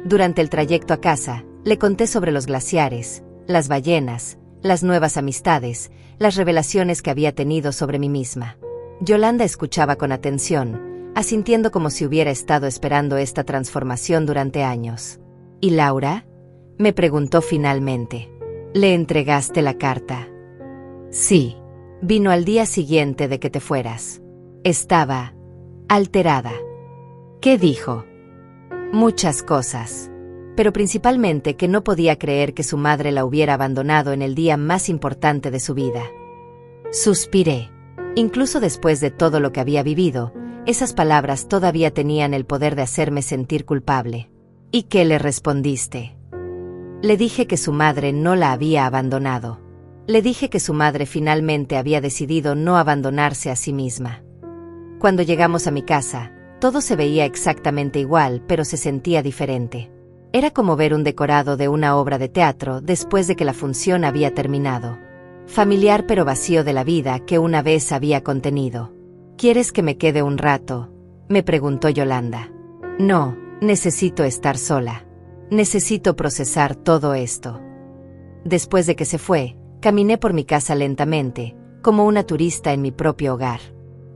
Durante el trayecto a casa, le conté sobre los glaciares, las ballenas, las nuevas amistades, las revelaciones que había tenido sobre mí misma. Yolanda escuchaba con atención, asintiendo como si hubiera estado esperando esta transformación durante años. ¿Y Laura?, me preguntó finalmente. ¿Le entregaste la carta? Sí. Vino al día siguiente de que te fueras. Estaba alterada. ¿Qué dijo? Muchas cosas. Pero principalmente que no podía creer que su madre la hubiera abandonado en el día más importante de su vida. Suspiré. Incluso después de todo lo que había vivido, esas palabras todavía tenían el poder de hacerme sentir culpable. ¿Y qué le respondiste? Le dije que su madre no la había abandonado. Le dije que su madre finalmente había decidido no abandonarse a sí misma. Cuando llegamos a mi casa, todo se veía exactamente igual, pero se sentía diferente. Era como ver un decorado de una obra de teatro después de que la función había terminado. Familiar pero vacío de la vida que una vez había contenido. ¿Quieres que me quede un rato?, me preguntó Yolanda. No, necesito estar sola. Necesito procesar todo esto. Después de que se fue, caminé por mi casa lentamente, como una turista en mi propio hogar.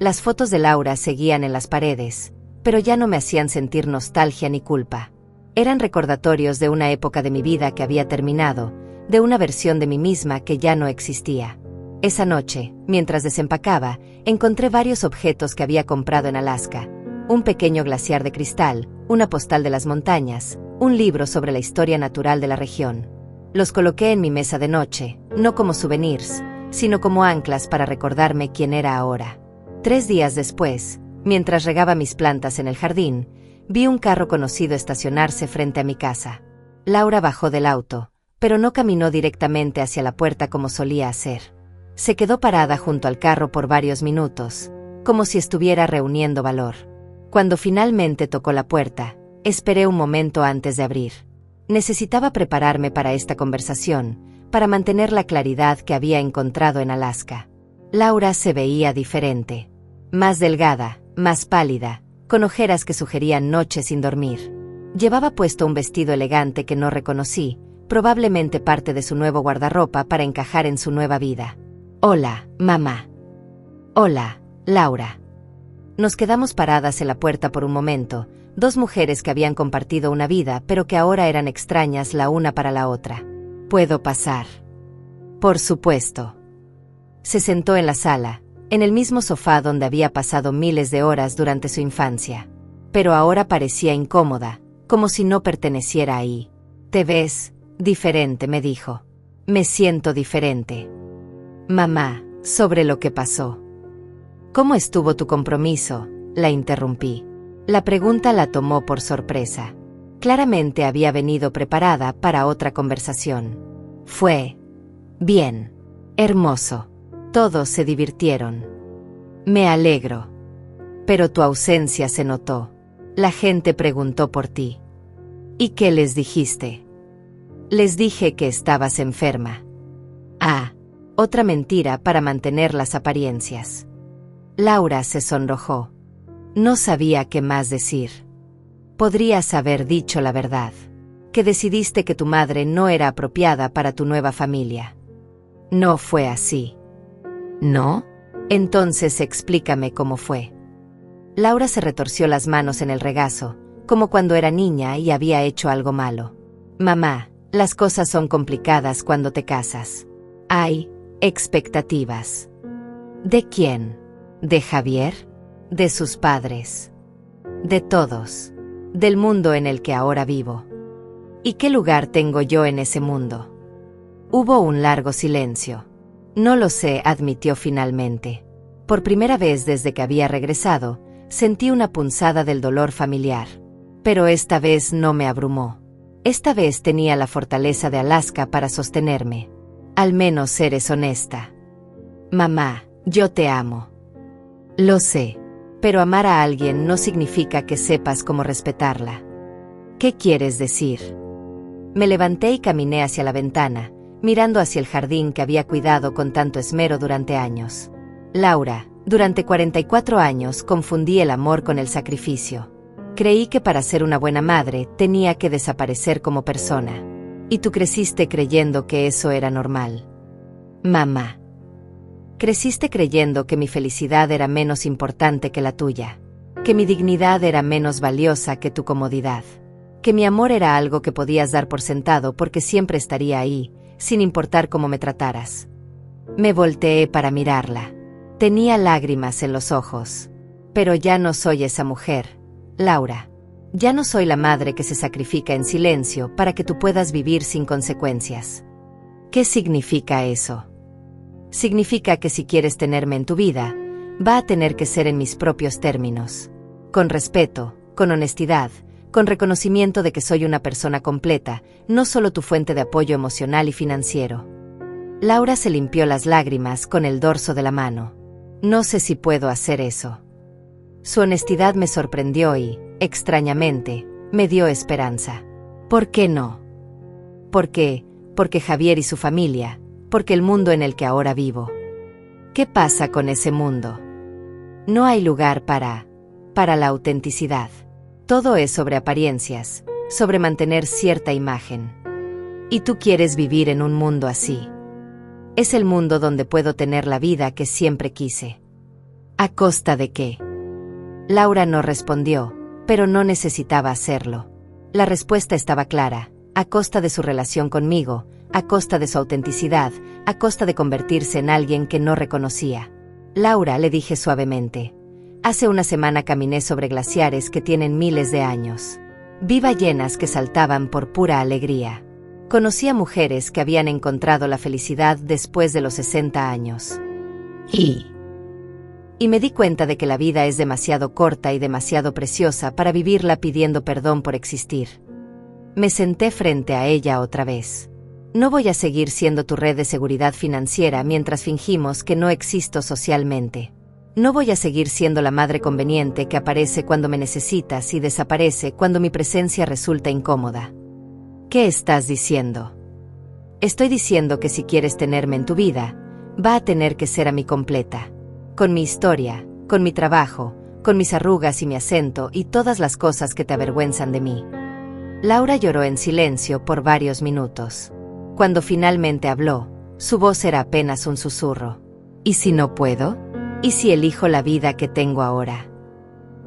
Las fotos de Laura seguían en las paredes, pero ya no me hacían sentir nostalgia ni culpa. Eran recordatorios de una época de mi vida que había terminado, de una versión de mí misma que ya no existía. Esa noche, mientras desempacaba, encontré varios objetos que había comprado en Alaska. Un pequeño glaciar de cristal, una postal de las montañas, un libro sobre la historia natural de la región. Los coloqué en mi mesa de noche, no como souvenirs, sino como anclas para recordarme quién era ahora. 3 días después, mientras regaba mis plantas en el jardín, vi un carro conocido estacionarse frente a mi casa. Laura bajó del auto, pero no caminó directamente hacia la puerta como solía hacer. Se quedó parada junto al carro por varios minutos, como si estuviera reuniendo valor. Cuando finalmente tocó la puerta, esperé un momento antes de abrir. Necesitaba prepararme para esta conversación, para mantener la claridad que había encontrado en Alaska. Laura se veía diferente. Más delgada, más pálida, con ojeras que sugerían noches sin dormir. Llevaba puesto un vestido elegante que no reconocí, probablemente parte de su nuevo guardarropa para encajar en su nueva vida. Hola, mamá. Hola, Laura. Nos quedamos paradas en la puerta por un momento, 2 mujeres que habían compartido una vida pero que ahora eran extrañas la una para la otra. ¿Puedo pasar? Por supuesto. Se sentó en la sala, en el mismo sofá donde había pasado miles de horas durante su infancia. Pero ahora parecía incómoda, como si no perteneciera ahí. «Te ves diferente», me dijo. «Me siento diferente». «Mamá, sobre lo que pasó». «¿Cómo estuvo tu compromiso?», la interrumpí. La pregunta la tomó por sorpresa. Claramente había venido preparada para otra conversación. «Fue bien. Hermoso. Todos se divirtieron». «Me alegro. Pero tu ausencia se notó. La gente preguntó por ti». «¿Y qué les dijiste?» «Les dije que estabas enferma». «Ah, otra mentira para mantener las apariencias». Laura se sonrojó. No sabía qué más decir. Podrías haber dicho la verdad. Que decidiste que tu madre no era apropiada para tu nueva familia. No fue así. ¿No? Entonces explícame cómo fue. Laura se retorció las manos en el regazo, como cuando era niña y había hecho algo malo. Mamá, las cosas son complicadas cuando te casas. Hay expectativas. ¿De quién? ¿De Javier? ¿De sus padres? De todos. Del mundo en el que ahora vivo. ¿Y qué lugar tengo yo en ese mundo? Hubo un largo silencio. No lo sé, admitió finalmente. Por primera vez desde que había regresado, sentí una punzada del dolor familiar. Pero esta vez no me abrumó. Esta vez tenía la fortaleza de Alaska para sostenerme. Al menos eres honesta. Mamá, yo te amo. Lo sé. Pero amar a alguien no significa que sepas cómo respetarla. ¿Qué quieres decir? Me levanté y caminé hacia la ventana, mirando hacia el jardín que había cuidado con tanto esmero durante años. Laura, durante 44 años confundí el amor con el sacrificio. Creí que para ser una buena madre tenía que desaparecer como persona. Y tú creciste creyendo que eso era normal. Mamá. Creciste creyendo que mi felicidad era menos importante que la tuya, que mi dignidad era menos valiosa que tu comodidad, que mi amor era algo que podías dar por sentado porque siempre estaría ahí, sin importar cómo me trataras. Me volteé para mirarla. Tenía lágrimas en los ojos. Pero ya no soy esa mujer, Laura. Ya no soy la madre que se sacrifica en silencio para que tú puedas vivir sin consecuencias. ¿Qué significa eso? Significa que si quieres tenerme en tu vida, va a tener que ser en mis propios términos. Con respeto, con honestidad, con reconocimiento de que soy una persona completa, no solo tu fuente de apoyo emocional y financiero. Laura se limpió las lágrimas con el dorso de la mano. No sé si puedo hacer eso. Su honestidad me sorprendió y, extrañamente, me dio esperanza. ¿Por qué no? ¿Por qué? Porque Javier y su familia, porque el mundo en el que ahora vivo. ¿Qué pasa con ese mundo? No hay lugar para la autenticidad. Todo es sobre apariencias, sobre mantener cierta imagen. Y tú quieres vivir en un mundo así. Es el mundo donde puedo tener la vida que siempre quise. ¿A costa de qué? Laura no respondió, pero no necesitaba hacerlo. La respuesta estaba clara, a costa de su relación conmigo, a costa de su autenticidad, a costa de convertirse en alguien que no reconocía. Laura, le dije suavemente, hace una semana caminé sobre glaciares que tienen miles de años. Vi ballenas que saltaban por pura alegría. Conocí a mujeres que habían encontrado la felicidad después de los 60 años. Y me di cuenta de que la vida es demasiado corta y demasiado preciosa para vivirla pidiendo perdón por existir. Me senté frente a ella otra vez. No voy a seguir siendo tu red de seguridad financiera mientras fingimos que no existo socialmente. No voy a seguir siendo la madre conveniente que aparece cuando me necesitas y desaparece cuando mi presencia resulta incómoda. ¿Qué estás diciendo? Estoy diciendo que si quieres tenerme en tu vida, va a tener que ser a mi completa. Con mi historia, con mi trabajo, con mis arrugas y mi acento y todas las cosas que te avergüenzan de mí. Laura lloró en silencio por varios minutos. Cuando finalmente habló, su voz era apenas un susurro. ¿Y si no puedo? ¿Y si elijo la vida que tengo ahora?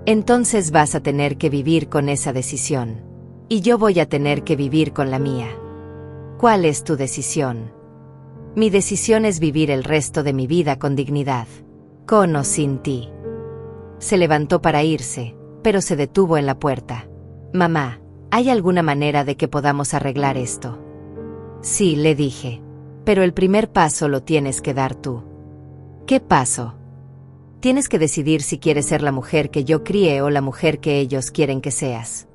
Entonces vas a tener que vivir con esa decisión. Y yo voy a tener que vivir con la mía. ¿Cuál es tu decisión? Mi decisión es vivir el resto de mi vida con dignidad. Con o sin ti. Se levantó para irse, pero se detuvo en la puerta. Mamá, ¿hay alguna manera de que podamos arreglar esto? Sí, le dije. Pero el primer paso lo tienes que dar tú. ¿Qué paso? Tienes que decidir si quieres ser la mujer que yo crié o la mujer que ellos quieren que seas.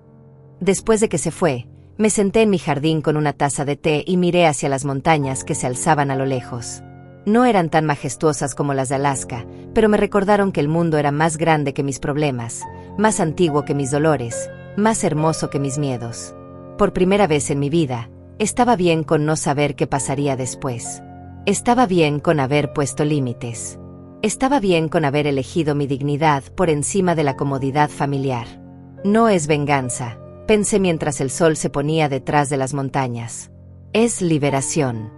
Después de que se fue, me senté en mi jardín con una taza de té y miré hacia las montañas que se alzaban a lo lejos. No eran tan majestuosas como las de Alaska, pero me recordaron que el mundo era más grande que mis problemas, más antiguo que mis dolores, más hermoso que mis miedos. Por primera vez en mi vida, estaba bien con no saber qué pasaría después. Estaba bien con haber puesto límites. Estaba bien con haber elegido mi dignidad por encima de la comodidad familiar. No es venganza, pensé mientras el sol se ponía detrás de las montañas. Es liberación.